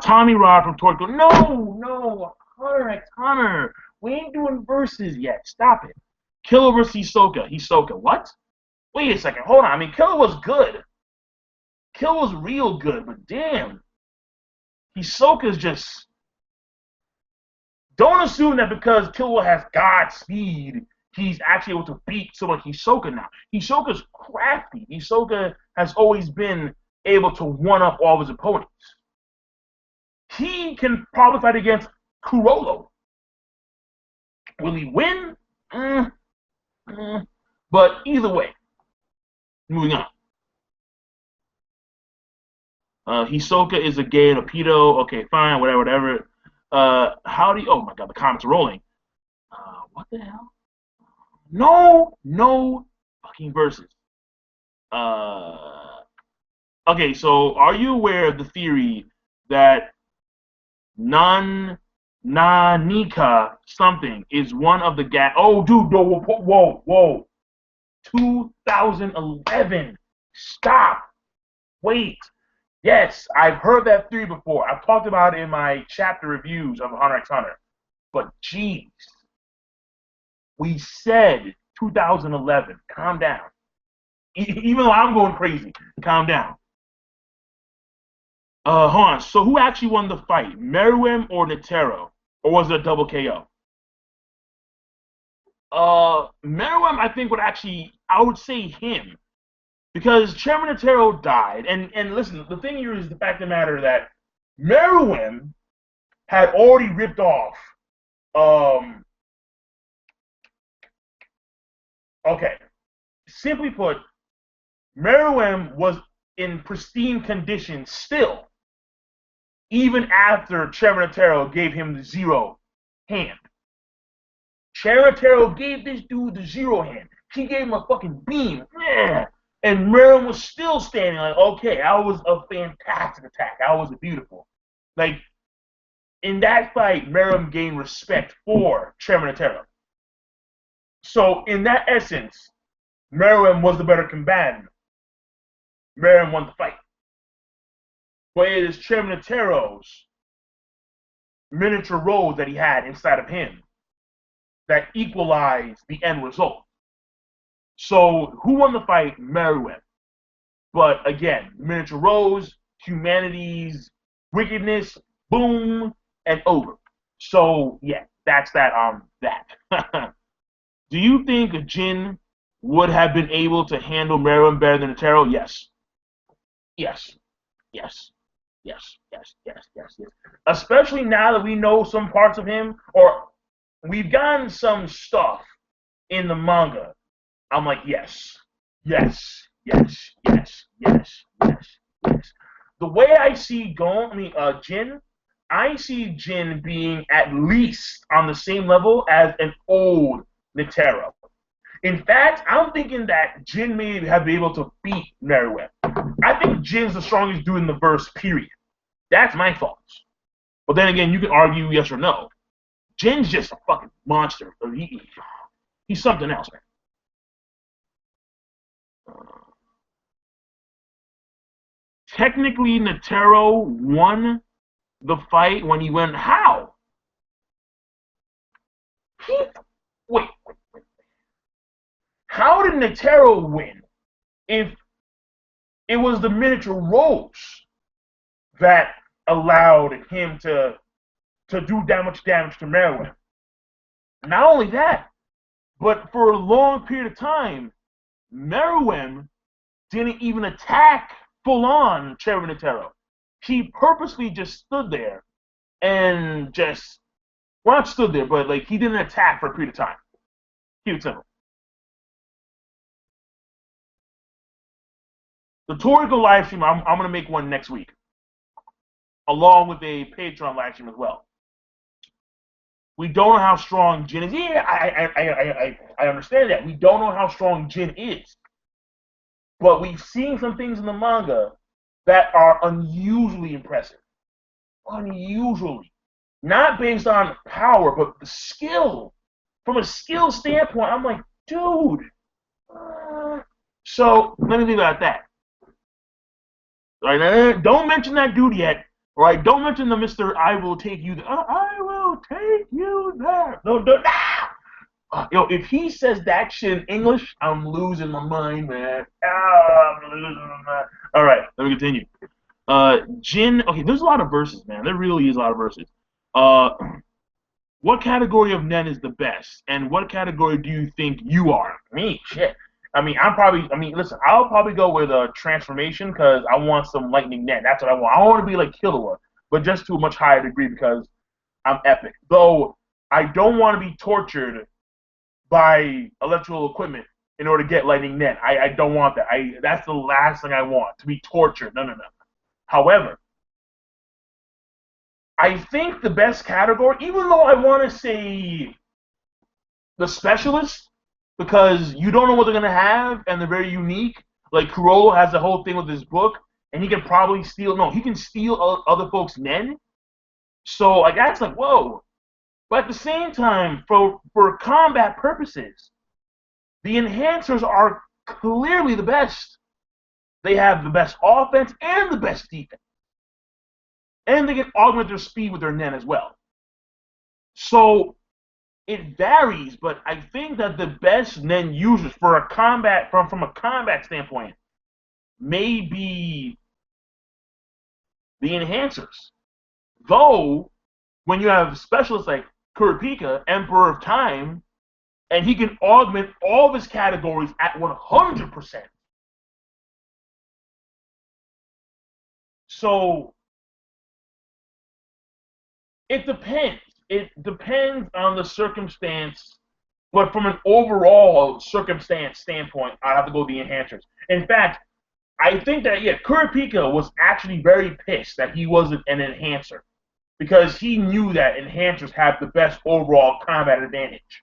Tommy Rod from Torco. No, Hunter X Hunter. We ain't doing verses yet. Stop it. Killer versus Hisoka. What? Wait a second. Hold on. I mean, Killer was good. Killer was real good, but damn, Hisoka's just. Don't assume that because Killer has Godspeed, he's actually able to beat someone like Hisoka now. Hisoka's crafty. Hisoka has always been able to one-up all of his opponents. He can probably fight against Kurolo. Will he win? But either way, moving on. Hisoka is a gay and a pedo. Okay, fine, whatever. How do you? Oh my God, the comments are rolling. What the hell? No fucking verses. Okay, so are you aware of the theory that Nanika something is one of the Oh, dude, whoa. 2011. Stop. Wait. Yes, I've heard that theory before. I've talked about it in my chapter reviews of Hunter x Hunter. But geez, we said 2011. Calm down. Even though I'm going crazy, calm down. Hold on. So who actually won the fight, Meruem or Netero, or was it a double KO? Meruem, I think I would say him, because Chairman Netero died, and listen, the thing here is the fact of the matter that Meruem had already ripped off. Okay, simply put, Meruem was in pristine condition still, even after Chairman Netero gave him the zero hand. Chairman Netero gave this dude the zero hand. He gave him a fucking beam. And Meruem was still standing like, okay, that was a fantastic attack. That was beautiful. Like, in that fight, Meruem gained respect for Chairman Netero. So, in that essence, Meruem was the better combatant. Meruem won the fight. But it is Chairman Netero's miniature roles that he had inside of him that equalized the end result. So, who won the fight? Meruem. But again, miniature rose, humanity's wickedness, boom, and over. So, yeah, that's that. Do you think Jin would have been able to handle Meruem better than Netero? Yes. Especially now that we know some parts of him, or we've gotten some stuff in the manga. I'm like, yes. The way I see Jin, I see Jin being at least on the same level as an old Netero. In fact, I'm thinking that Jin may have been able to beat Meruem. I think Jin's the strongest dude in the verse, period. That's my thoughts. But then again, you can argue yes or no. Jin's just a fucking monster. He's something else, man. Technically, Netero won the fight when he went, how? Wait. How did Netero win if it was the miniature roles that allowed him to do that much damage to Meruem? Not only that, But for a long period of time, Meruem didn't even attack full-on Cherry Nitero. He purposely just stood there and just, well, not stood there, but like he didn't attack for a period of time. Keep it simple. The Torico live stream, I'm going to make one next week, along with a Patreon live stream as well. We don't know how strong Jin is. Yeah, I understand that. We don't know how strong Jin is. But we've seen some things in the manga that are unusually impressive. Unusually. Not based on power, but the skill. From a skill standpoint, I'm like, dude. So, let me leave it at that. All right, don't mention that dude yet. All right, don't mention the Mr. I will take you there. I will take you there. No. Yo, if he says that shit in English, I'm losing my mind, man. I'm losing my mind. All right, let me continue. Jin, okay, there's a lot of verses, man. There really is a lot of verses. What category of Nen is the best? And what category do you think you are? Me, shit. Listen, I'll probably go with a transformation because I want some lightning Nen. That's what I want. I want to be like Killua, but just to a much higher degree because I'm epic. Though, I don't want to be tortured by electrical equipment in order to get lightning Nen. I don't want that. That's the last thing I want, to be tortured. No. However, I think the best category, even though I want to say the specialist, because you don't know what they're going to have, and they're very unique. Like, Kuroda has the whole thing with his book, and he can probably steal, no, he can steal other folks' Nen. So, like, that's like, whoa. But at the same time, for combat purposes, the enhancers are clearly the best. They have the best offense and the best defense. And they can augment their speed with their Nen as well. So, it varies, but I think that the best Nen users for a combat, from a combat standpoint, may be the enhancers. Though, when you have specialists like Kurapika, Emperor of Time, and he can augment all of his categories at 100%. So, it depends. It depends on the circumstance, but from an overall circumstance standpoint, I have to go with the enhancers. In fact, I think that, yeah, Kurapika was actually very pissed that he wasn't an enhancer because he knew that enhancers have the best overall combat advantage.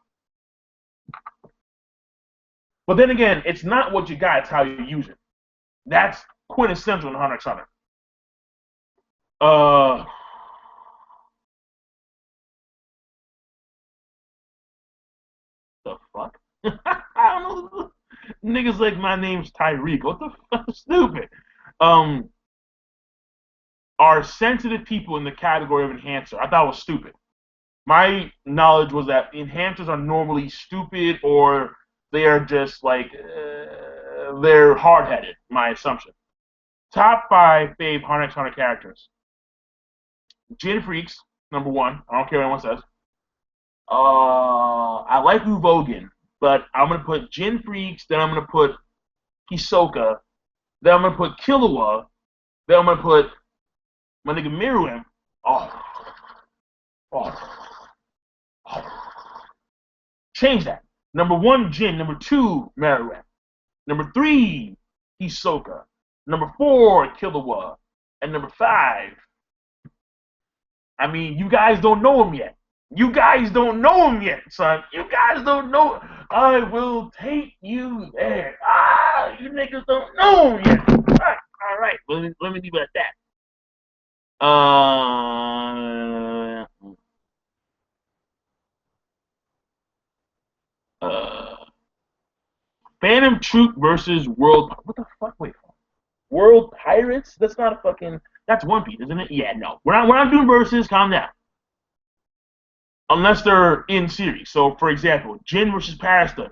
But then again, it's not what you got, it's how you use it. That's quintessential in Hunter x Hunter. The fuck? I don't know. Niggas like my name's Tyreek. What the fuck? Stupid. Are sensitive people in the category of enhancer? I thought it was stupid. My knowledge was that enhancers are normally stupid or they are just like they're hard-headed. My assumption. Top 5 fave Hunter x Hunter characters. Jin Freaks, number 1. I don't care what anyone says. I like Uvogan, but I'm gonna put Jin Freaks, then I'm gonna put Hisoka, then I'm gonna put Killua, then I'm gonna put my nigga Meruem. Change that. Number 1, Jin. Number 2, Meruem. Number 3, Hisoka. Number 4, Killua. And number 5, I mean, you guys don't know him yet. You guys don't know him yet, son. You guys don't know. I will take you there. You niggas don't know him yet. All right. Let me leave it at that. Phantom Troop versus World. What the fuck? Wait. World Pirates? That's not a fucking. That's One Piece, isn't it? Yeah, no. We're not doing versus. Calm down. Unless they're in series. So, for example, Jin versus Paraston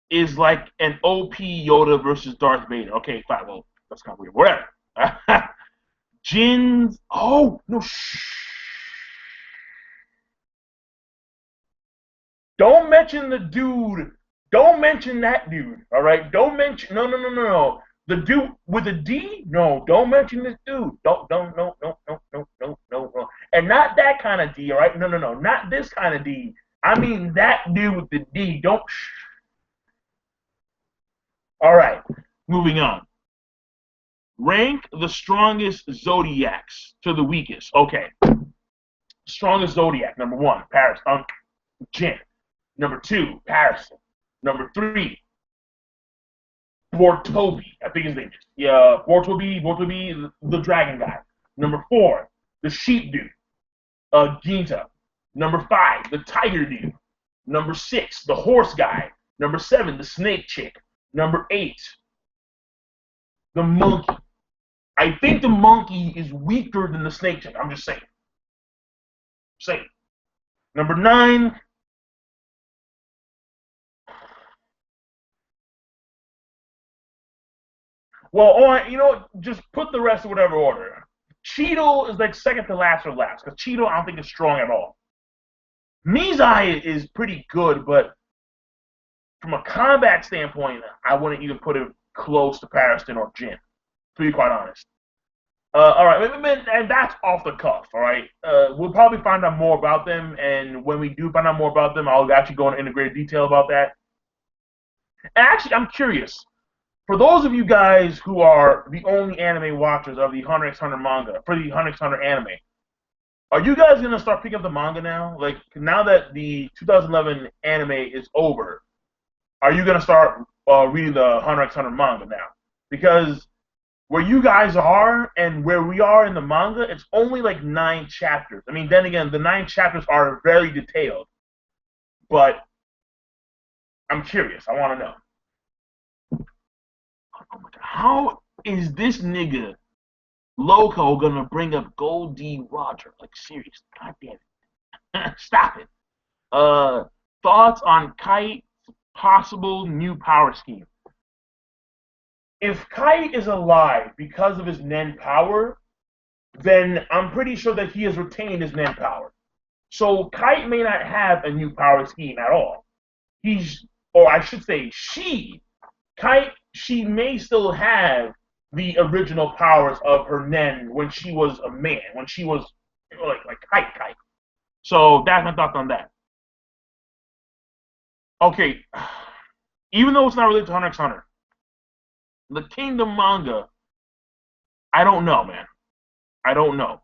is like an OP Yoda versus Darth Vader. Okay, fine. Well, that's kind of weird. Whatever. Jin's. Oh, no. Shh. Don't mention the dude. Don't mention that dude. All right. Don't mention. No. The dude with a D. No. Don't mention this dude. Don't. No. And not that kind of D. All right. No. Not this kind of D. I mean that dude with the D. Don't. All right. Moving on. Rank the strongest zodiacs to the weakest. Okay. Strongest zodiac. Number 1, Paris. Jin. Number 2, Harrison. Number 3, Bortobi. I think his name is. Yeah, Bortobi, the dragon guy. Number 4, the sheep dude. Ginta. Number 5, the tiger dude. Number 6, the horse guy. Number 7, the snake chick. Number 8, the monkey. I think the monkey is weaker than the snake chick. I'm just saying. Number 9. Well, just put the rest in whatever order. Cheeto is like second to last or last, because Cheeto I don't think is strong at all. Mizai is pretty good, but from a combat standpoint, I wouldn't even put it close to Pariston or Jin, to be quite honest. All right, and that's off the cuff, all right? We'll probably find out more about them, and when we do find out more about them, I'll actually go into integrated detail about that. And actually, I'm curious. For those of you guys who are the only anime watchers of the Hunter x Hunter manga, for the Hunter x Hunter anime, are you guys going to start picking up the manga now? Like, now that the 2011 anime is over, are you going to start reading the Hunter x Hunter manga now? Because where you guys are and where we are in the manga, it's only like 9 chapters. I mean, then again, the 9 chapters are very detailed. But I'm curious. I want to know. Oh my God. How is this nigga Loco gonna bring up Gold D Roger? Like, seriously, god damn it. Stop it. Thoughts on Kite's possible new power scheme? If Kite is alive because of his Nen power, then I'm pretty sure that he has retained his Nen power. So Kite may not have a new power scheme at all. Or I should say, she may still have the original powers of her Nen when she was a man, when she was like Kite. So that's my thoughts on that. Okay, even though it's not related to Hunter x Hunter, the Kingdom manga, I don't know, man. I don't know.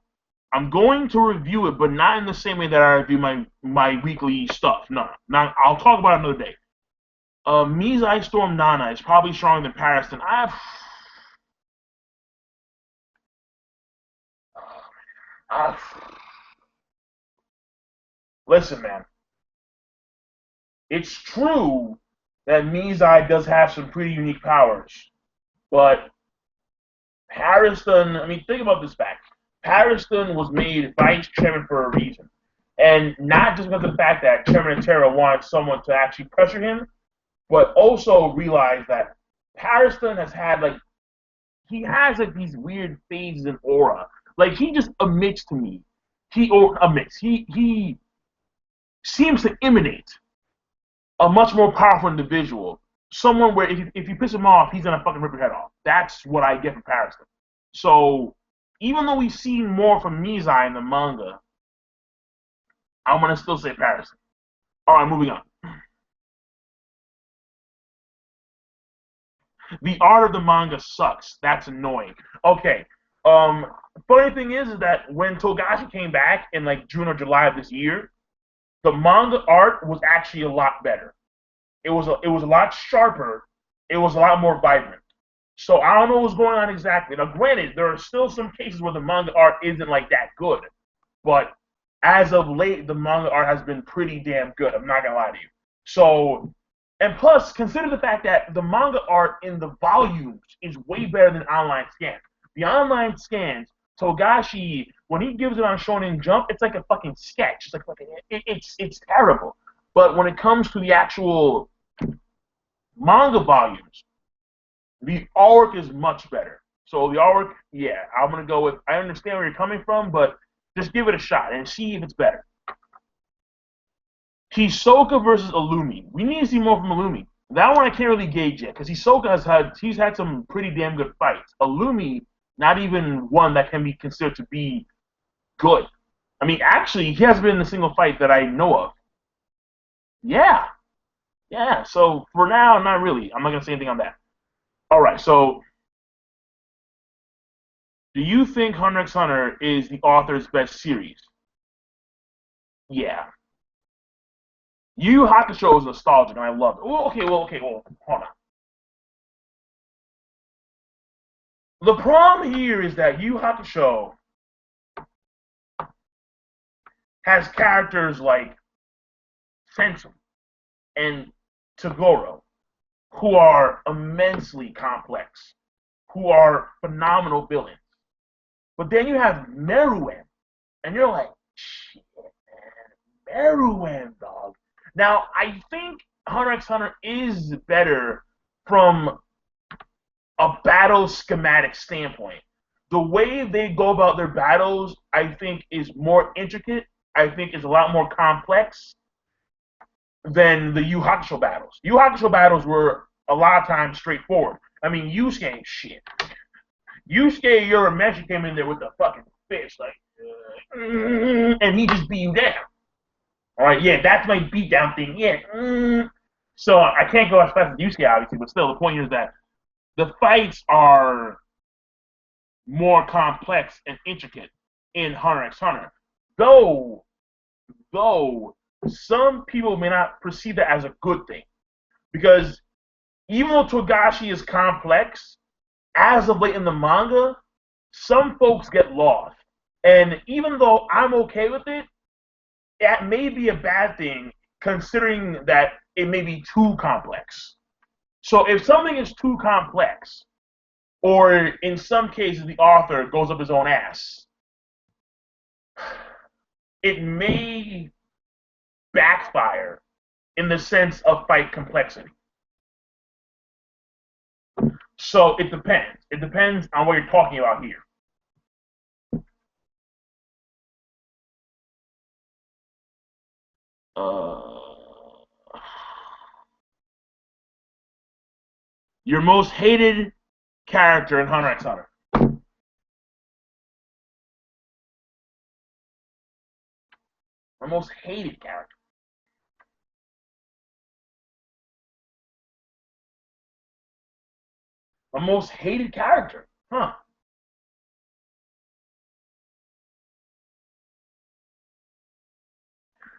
I'm going to review it, but not in the same way that I review my weekly stuff. No. Now, I'll talk about it another day. Mizai Storm Nana is probably stronger than Pariston. Listen, man. It's true that Mizai does have some pretty unique powers, but Pariston, I mean, think about this fact. Pariston was made vice chairman for a reason. And not just because of the fact that Chairman Terra wanted someone to actually pressure him, but also realize that Pariston has had, he has, these weird phases and aura. Like, he just emits to me. He seems to emanate a much more powerful individual. Someone where if you piss him off, he's going to fucking rip your head off. That's what I get from Pariston. So, even though we've seen more from Mizai in the manga, I'm going to still say Pariston. Alright, moving on. The art of the manga sucks. That's annoying. Okay. Funny thing is that when Togashi came back in June or July of this year, the manga art was actually a lot better. It was a lot sharper. It was a lot more vibrant. So I don't know what's going on exactly. Now, granted, there are still some cases where the manga art isn't that good, but as of late, the manga art has been pretty damn good. I'm not gonna lie to you. So, and plus, consider the fact that the manga art in the volumes is way better than online scans. The online scans, Togashi, when he gives it on Shonen Jump, it's like a fucking sketch. It's it's terrible. But when it comes to the actual manga volumes, the artwork is much better. So the artwork, yeah, I'm gonna go with. I understand where you're coming from, but just give it a shot and see if it's better. Hisoka versus Illumi. We need to see more from Illumi. That one I can't really gauge yet because Hisoka he's had some pretty damn good fights. Illumi, not even one that can be considered to be good. I mean, actually, he hasn't been in a single fight that I know of. Yeah, yeah. So for now, not really. I'm not gonna say anything on that. All right. So, do you think Hunter x Hunter is the author's best series? Yeah. Yu Yu Hakusho is nostalgic, and I love it. Well, hold on. The problem here is that Yu Yu Hakusho has characters like Sensum and Toguro, who are immensely complex, who are phenomenal villains. But then you have Meruem, and you're like, shit, man, Meruem, dog. Now, I think Hunter x Hunter is better from a battle schematic standpoint. The way they go about their battles, I think, is more intricate. I think is a lot more complex than the Yu Hakusho battles. Yu Hakusho battles were a lot of times straightforward. I mean, Yusuke, shit. Yusuke Urameshi came in there with a fucking fist, like, and he just beat you down. All right, yeah, that's my beatdown thing. Yeah. So I can't go as fast as Yusuke, obviously, but still, the point is that the fights are more complex and intricate in Hunter x Hunter. Though some people may not perceive that as a good thing. Because even though Togashi is complex, as of late in the manga, some folks get lost. And even though I'm okay with it, that may be a bad thing considering that it may be too complex. So if something is too complex, or in some cases the author goes up his own ass, it may backfire in the sense of fight complexity. So it depends. It depends on what you're talking about here. Your most hated character in Hunter x Hunter. My most hated character. My most hated character. Huh.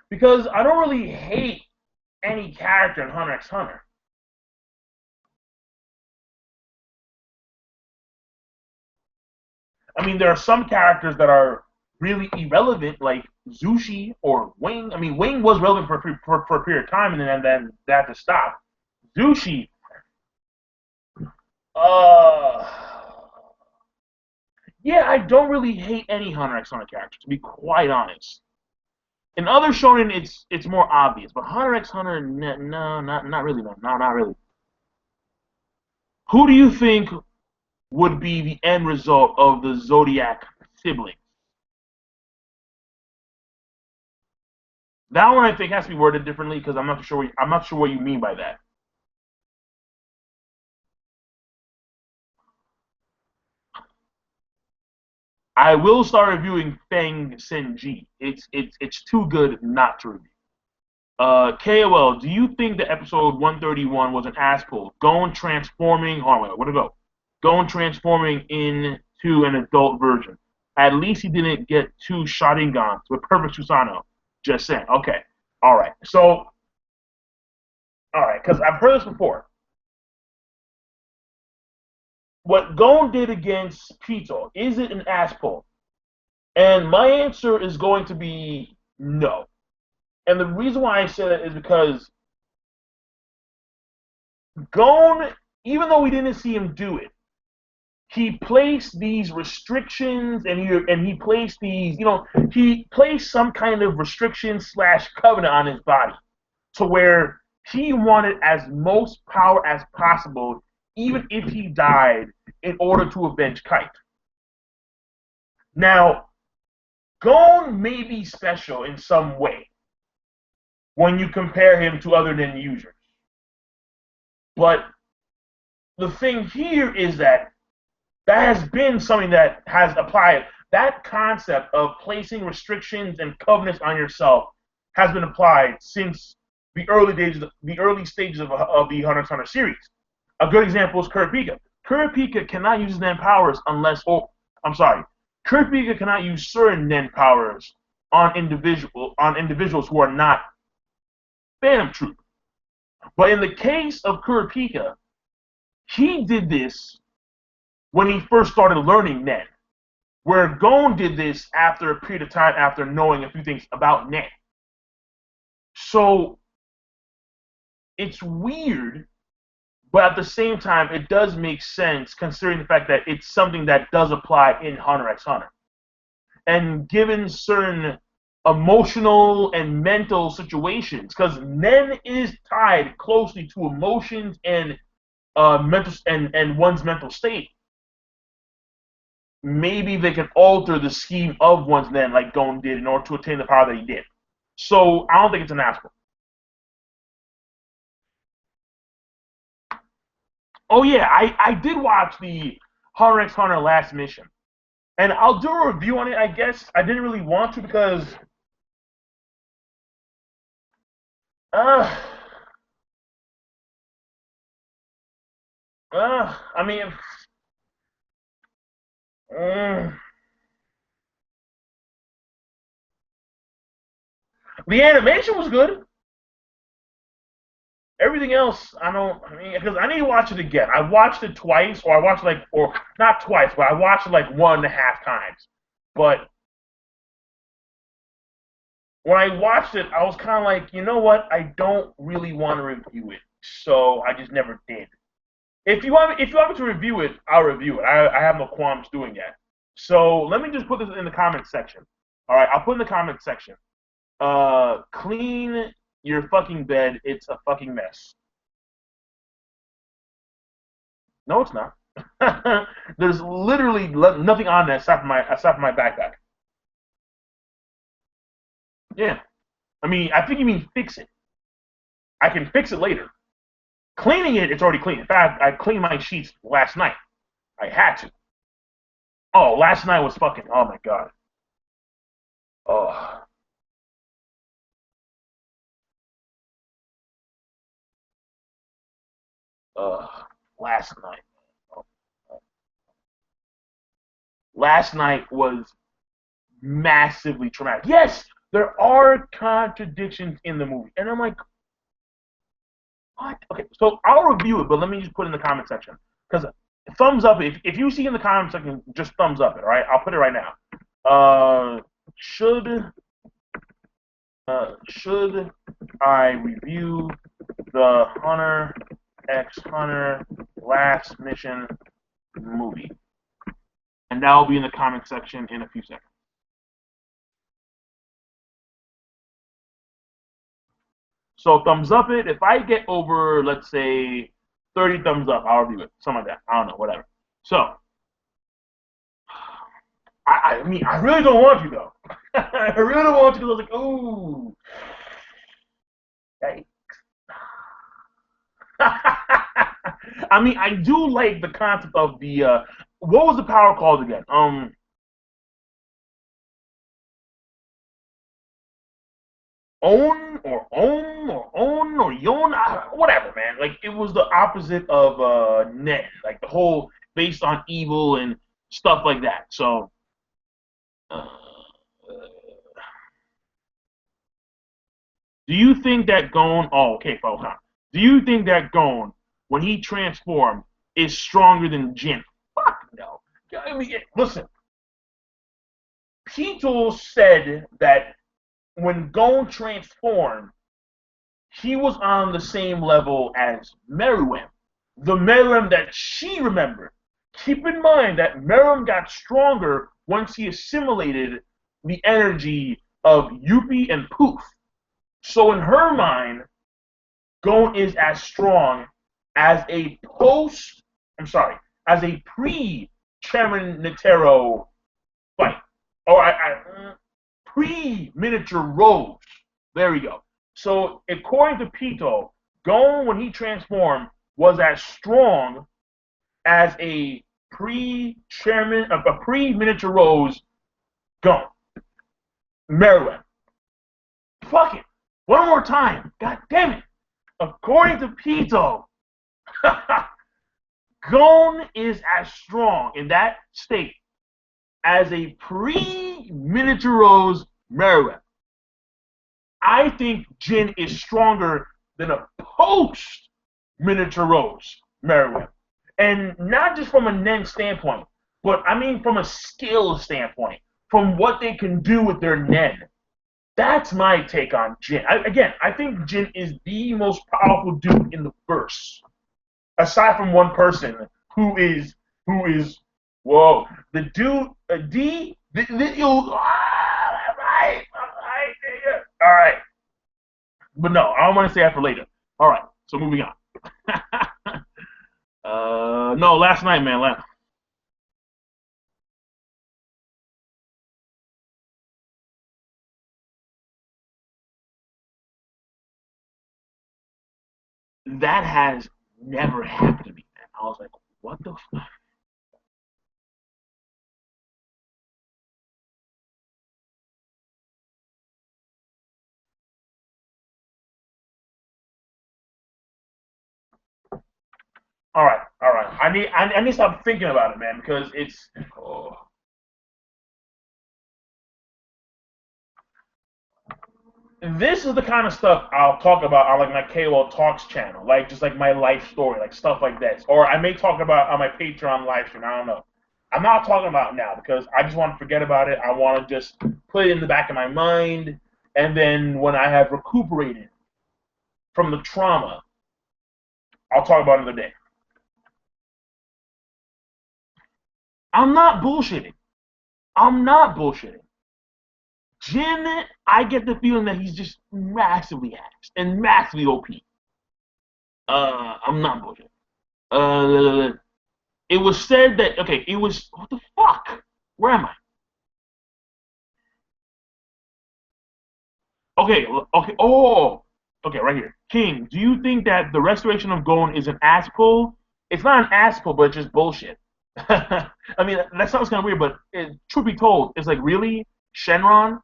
Because I don't really hate any character in Hunter x Hunter. I mean, there are some characters that are really irrelevant, like Zushi or Wing. I mean, Wing was relevant for a period of time, and then they had to stop. Zushi, uh, yeah, I don't really hate any Hunter x Hunter character, to be quite honest. In other shonen, it's more obvious, but Hunter x Hunter, no, not really, no, not really. Who do you think would be the end result of the Zodiac siblings? That one I think has to be worded differently because I'm not sure what you mean by that. I will start reviewing Feng Senji. It's too good not to review. KOL, do you think that episode 131 was an ass pull? Gon transforming, hold on, wait, where'd it go? Gon transforming into an adult version. At least he didn't get two Sharingans with perfect Susanoo. Just saying. Okay. All right. So, all right, because I've heard this before. What Gon did against Pito, is it an ass pull? And my answer is going to be no. And the reason why I say that is because Gon, even though we didn't see him do it, he placed these restrictions and he placed these, he placed some kind of restriction / covenant on his body to where he wanted as most power as possible, even if he died, in order to avenge Kite. Now, Gon may be special in some way, when you compare him to other nin users. But the thing here is that has been something that has applied. That concept of placing restrictions and covenants on yourself has been applied since the early stages of the Hunter x Hunter series. A good example is Kurapika. Kurapika cannot use his Nen powers unless, Kurapika cannot use certain Nen powers on individuals who are not Phantom Troop. But in the case of Kurapika, he did this when he first started learning Nen, where Gon did this after a period of time after knowing a few things about Nen. So it's weird, but at the same time, it does make sense considering the fact that it's something that does apply in Hunter x Hunter. And given certain emotional and mental situations, because Nen is tied closely to emotions and mental and one's mental state. Maybe they can alter the scheme of one's Nen like Gon did in order to attain the power that he did. So I don't think it's an asshole. Oh yeah, I did watch the Hunter x Hunter Last Mission. And I'll do a review on it, I guess. I didn't really want to because I mean the animation was good. Everything else, because I need to watch it again. I watched it twice, or I watched or not twice, but I watched it like 1.5 times. But when I watched it, I was kind of like, you know what? I don't really want to review it, so I just never did. If you want me to review it, I'll review it. I have no qualms doing that. So let me just put this in the comments section. All right, I'll put in the comments section. Clean your fucking bed. It's a fucking mess. No, it's not. There's literally nothing on there aside from my backpack. Yeah. I mean, I think you mean fix it. I can fix it later. Cleaning it, it's already clean. In fact, I cleaned my sheets last night. I had to. Oh, last night was fucking, oh my god. Oh. Last night. Last night was massively traumatic. Yes, there are contradictions in the movie. And I'm like, what? Okay, so I'll review it, but let me just put it in the comment section. Because thumbs up, if you see in the comment section, just thumbs up it, all right? I'll put it right now. Should I review the Hunter x Hunter Last Mission movie? And that will be in the comment section in a few seconds. So thumbs up it. If I get over, let's say, 30 thumbs up, I'll review it. Something like that. I don't know, whatever. So, I mean, I really don't want to, though. I really don't want to because I was like, ooh. Yikes. I mean, I do like the concept of the, what was the power called again? Own or Yon, whatever, man. Like, it was the opposite of Nen, like the whole based on evil and stuff like that. So, do you think that Gon? Oh, okay, folks. Huh? Do you think that Gon, when he transformed, is stronger than Jin? Fuck no. I mean, listen. People said that when Gon transformed, he was on the same level as Meruem. The Meruem that she remembered. Keep in mind that Meruem got stronger once he assimilated the energy of Yuppie and Poof. So in her mind, Gon is as strong as a pre-Chairman Netero fight. Or pre-miniature Rose. There we go. So according to Pito, Gon, when he transformed, was as strong as a pre-miniature Rose Gon. Merriweather. Fuck it. One more time. God damn it. According to Pito, Gon is as strong in that state as a pre-miniature Rose Merriweather. I think Jin is stronger than a post-miniature Rose Merriweather. And not just from a Nen standpoint, but I mean from a skill standpoint, from what they can do with their Nen. That's my take on Jin. I think Jin is the most powerful dude in the verse, aside from one person who is whoa, the dude all right, but no, I don't want to say that for later. All right, so moving on. No, last night, man. That has never happened to me, man. I was like, what the fuck? All right. I need to stop thinking about it, man, because it's. Oh. This is the kind of stuff I'll talk about on like my KOL Talks channel, like just like my life story, like stuff like this. Or I may talk about on my Patreon live stream. I don't know. I'm not talking about it now because I just want to forget about it. I want to just put it in the back of my mind, and then when I have recuperated from the trauma, I'll talk about it another day. I'm not bullshitting. I'm not bullshitting. Jin, I get the feeling that he's just massively hacked and massively OP. I'm not bullshitting. It was said that it was what the fuck? Where am I? Okay, right here. King, do you think that the restoration of Gon is an ass pull? It's not an ass pull, but it's just bullshit. I mean, that sounds kind of weird, but truth be told, it's like, really? Shenron?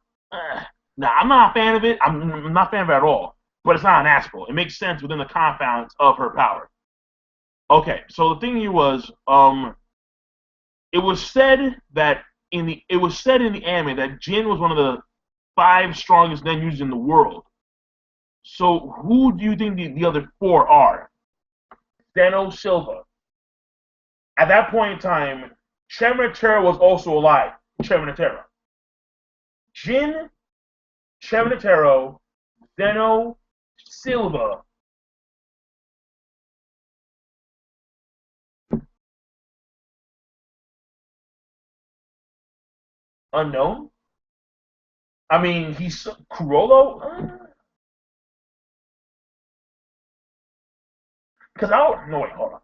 Nah, I'm not a fan of it. I'm not a fan of it at all. But it's not an ass pull. It makes sense within the confines of her power. Okay, so the thing here was, it was said in the anime that Jin was one of the 5 strongest Nen users in the world. So who do you think the other 4 are? Zeno Silva. At that point in time, Cheminatera was also alive. Cheminatera. Jin, Cheminatero, Zeno, Silva. Unknown? I mean, he's Kurolo? Because I don't. No, wait, hold on.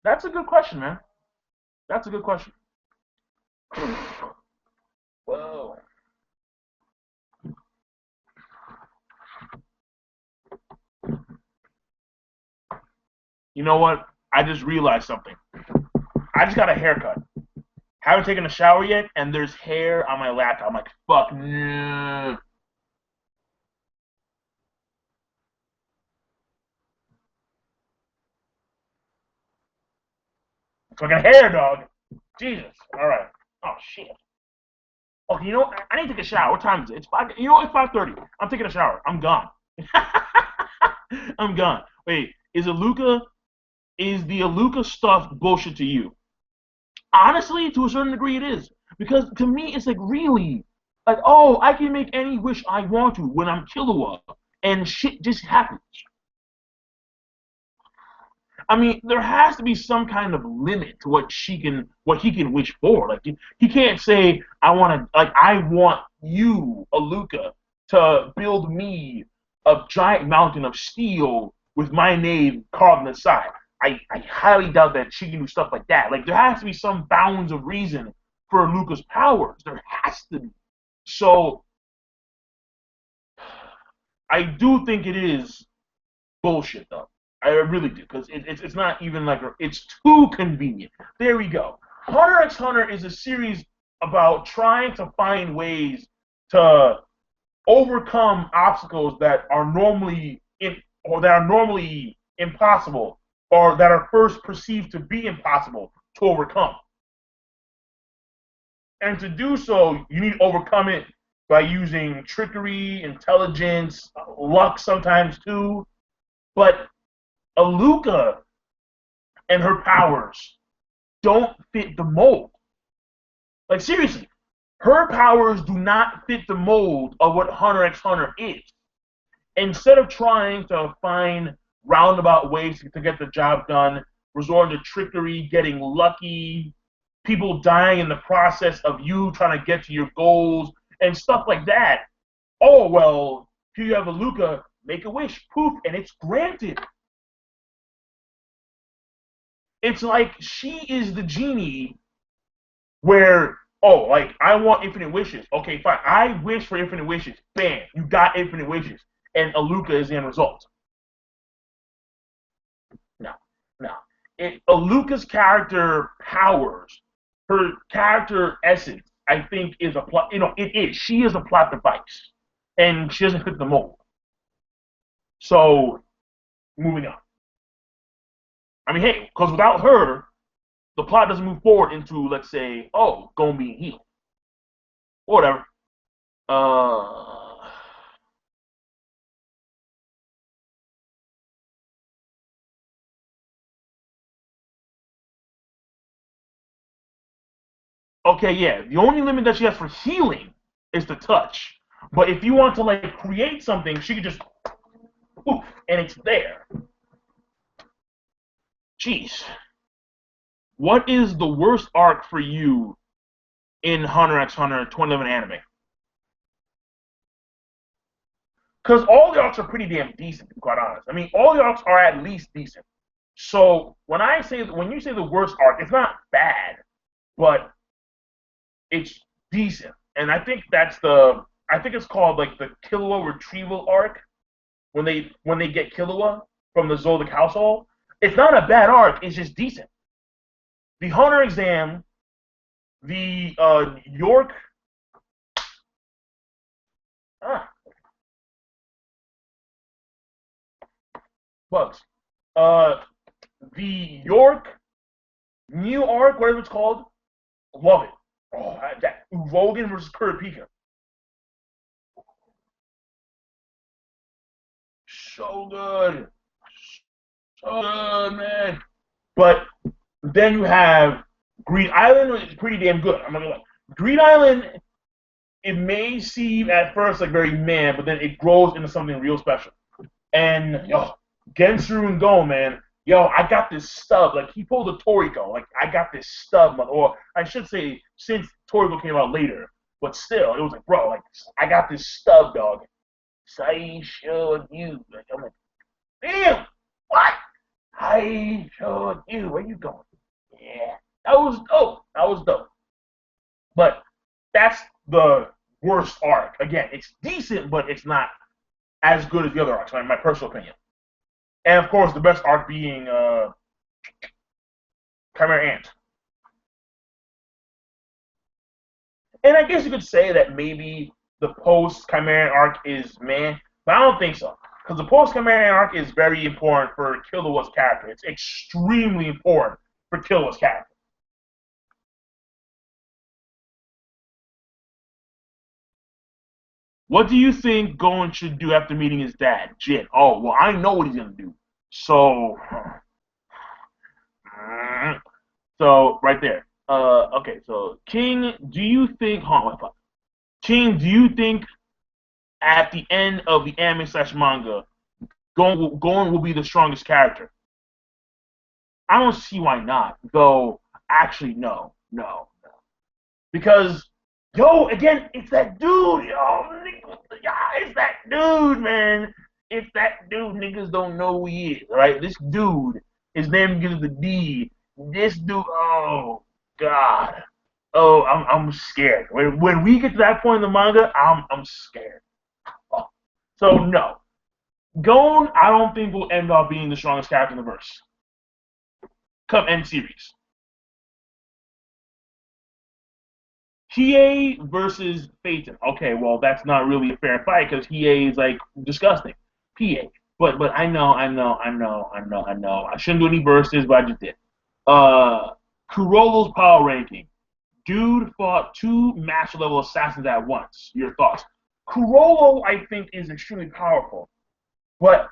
That's a good question, man. That's a good question. Whoa. You know what? I just realized something. I just got a haircut. Haven't taken a shower yet, and there's hair on my laptop. I'm like, fuck. No. Fucking hair, dog. Jesus. All right. Oh shit. Okay, you know what? I need to take a shower. What time is it? It's 5. You know, it's 5:30. I'm taking a shower. I'm gone. I'm gone. Wait, is the Aluka stuff bullshit to you? Honestly, to a certain degree, it is. Because to me, it's like, really, like, oh, I can make any wish I want to when I'm Killua, and shit just happens. I mean, there has to be some kind of limit to what he can wish for. Like, he can't say, I want you, Aluka, to build me a giant mountain of steel with my name carved on the side. I highly doubt that she can do stuff like that. Like, there has to be some bounds of reason for Luca's powers. There has to be. So I do think it is bullshit, though. I really do, because it's not even like it's too convenient. There we go. Hunter x Hunter is a series about trying to find ways to overcome obstacles that are normally impossible, or that are first perceived to be impossible to overcome. And to do so, you need to overcome it by using trickery, intelligence, luck sometimes too. But Aluka and her powers don't fit the mold. Like, seriously, her powers do not fit the mold of what Hunter x Hunter is. Instead of trying to find roundabout ways to get the job done, resorting to trickery, getting lucky, people dying in the process of you trying to get to your goals, and stuff like that. Oh, well, here you have Aluka, make a wish, poof, and it's granted. It's like she is the genie where, oh, like, I want infinite wishes. Okay, fine. I wish for infinite wishes. Bam, you got infinite wishes. And Aluka is the end result. No. Aluka's character powers, her character essence, I think, is a plot. It is. She is a plot device. And she doesn't fit the mold. So, moving on. I mean, hey, because without her, the plot doesn't move forward into, let's say, oh, Gon being healed. Whatever. Okay, yeah. The only limit that she has for healing is the touch. But if you want to, like, create something, she could just poof, and it's there. Jeez. What is the worst arc for you in Hunter x Hunter 2011 anime? Because all the arcs are pretty damn decent, to be quite honest. I mean, all the arcs are at least decent. So when you say the worst arc, it's not bad, but it's decent. And I think it's called, like, the Killua retrieval arc, when they get Killua from the Zoldyck household. It's not a bad arc, it's just decent. The Hunter exam, the York bugs. The York new arc, whatever it's called, love it. Oh, that Vogan versus Kurapika. So good. So good, man. But then you have Green Island, which is pretty damn good. I'm not gonna lie. Green Island, it may seem at first like very meh, but then it grows into something real special. And Gensuru and Go, man. I got this stub. Like, he pulled a Toriko. Like, I got this stub, or I should say, since Toriko came out later. But still, it was like, bro, like, I got this stub, dog. I showed you. Like, I'm like, damn, what? I showed you. Where you going? Yeah, that was dope. But that's the worst arc. Again, it's decent, but it's not as good as the other arcs, in my personal opinion. And of course, the best arc being Chimera Ant. And I guess you could say that maybe the post-Chimera arc is man, but I don't think so. Because the post-Chimera arc is very important for Killua's character. It's extremely important for Killua's character. What do you think Gon should do after meeting his dad, Jin? Oh, well, I know what he's going to do. So right there. Okay, so King, do you think... King, do you think at the end of the anime / manga, Gon will be the strongest character? I don't see why not. Though, actually, no. Because, again, it's that dude. It's that dude, man. It's that dude. Niggas don't know who he is, right? This dude His name begins with the D. This dude, oh God, oh I'm scared. When we get to that point in the manga, I'm scared. So no, Gon, I don't think will end up being the strongest character in the verse. Come end series. Hiei versus Phaeton. Okay, well that's not really a fair fight because Hiei is like disgusting. PA. But I know. I shouldn't do any verses, but I just did. Kurolo's power ranking. Dude fought two master level assassins at once. Your thoughts? Kurolo, I think, is extremely powerful. But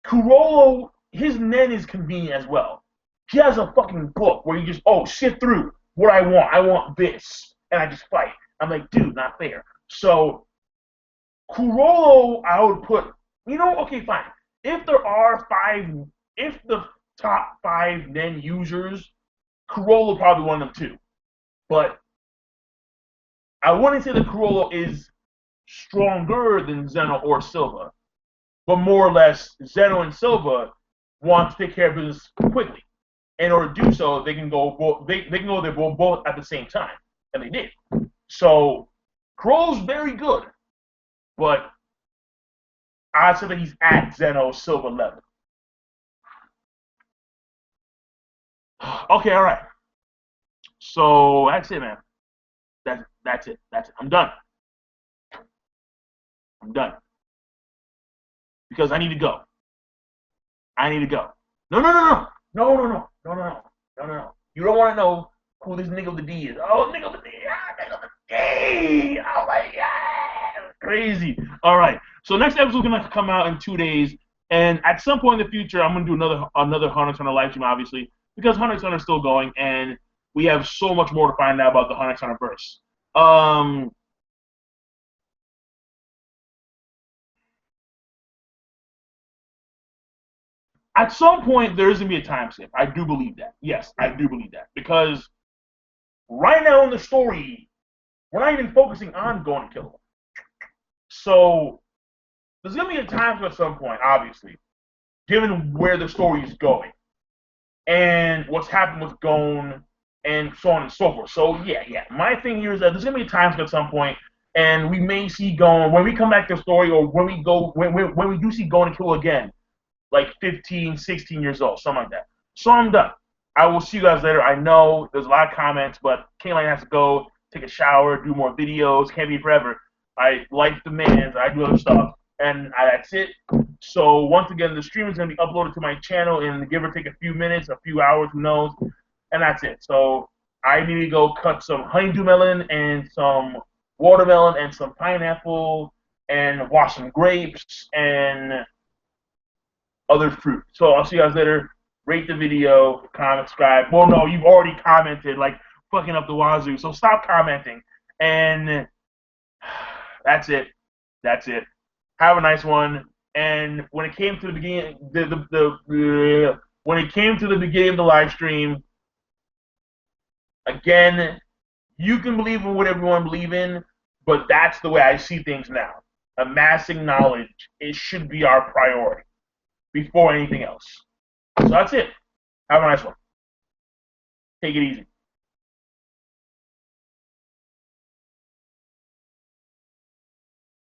Kurolo, his nen is convenient as well. He has a fucking book where you just, sift through what I want. I want this. And I just fight. I'm like, dude, not fair. So, Kurolo, I would put, okay, fine. If there are if the top 5 nen users, Kurolo probably one of them too. But I wouldn't say that Kurolo is stronger than Zeno or Silva. But more or less, Zeno and Silva want to take care of business quickly. In order to do so, they can go both. They can go there both at the same time, and they did. So Kurolo's very good, but I'd say that he's at Zeno Silva level. Okay, all right. So that's it, man. That's it. I'm done. Because I need to go. No. You don't want to know who this nigga with the D is. Oh, nigga with the D. Nigga with the D. Oh my God. Crazy. All right. So next episode's gonna come out in 2 days, and at some point in the future, I'm gonna do another Hunter x Hunter live stream, obviously, because Hunter x Hunter is still going, and we have so much more to find out about the Hunter x Hunter verse. At some point, there is going to be a time skip. I do believe that. Yes, I do believe that. Because right now in the story, we're not even focusing on going to kill him. So there's going to be a time skip at some point, obviously, given where the story is going and what's happened with Gon and so on and so forth. So yeah. My thing here is that there's going to be a time skip at some point, and we may see Gon when we come back to the story, or when we do see Gon and kill again. Like 15, 16 years old, something like that. So I'm done. I will see you guys later. I know there's a lot of comments, but K-Line has to go, take a shower, do more videos. Can't be forever. Life demands. I do other stuff. And that's it. So once again, the stream is going to be uploaded to my channel in give or take a few minutes, a few hours, who knows. And that's it. So I need to go cut some honeydew melon and some watermelon and some pineapple and wash some grapes and other fruit. So I'll see you guys later. Rate the video, comment, subscribe. Well, no, you've already commented, like fucking up the wazoo. So stop commenting. And that's it. Have a nice one. And when it came to the beginning, when it came to the beginning of the live stream, again, you can believe in whatever you want to believe in, but that's the way I see things now. Amassing knowledge, it should be our priority before anything else. So that's it. Have a nice one. Take it easy.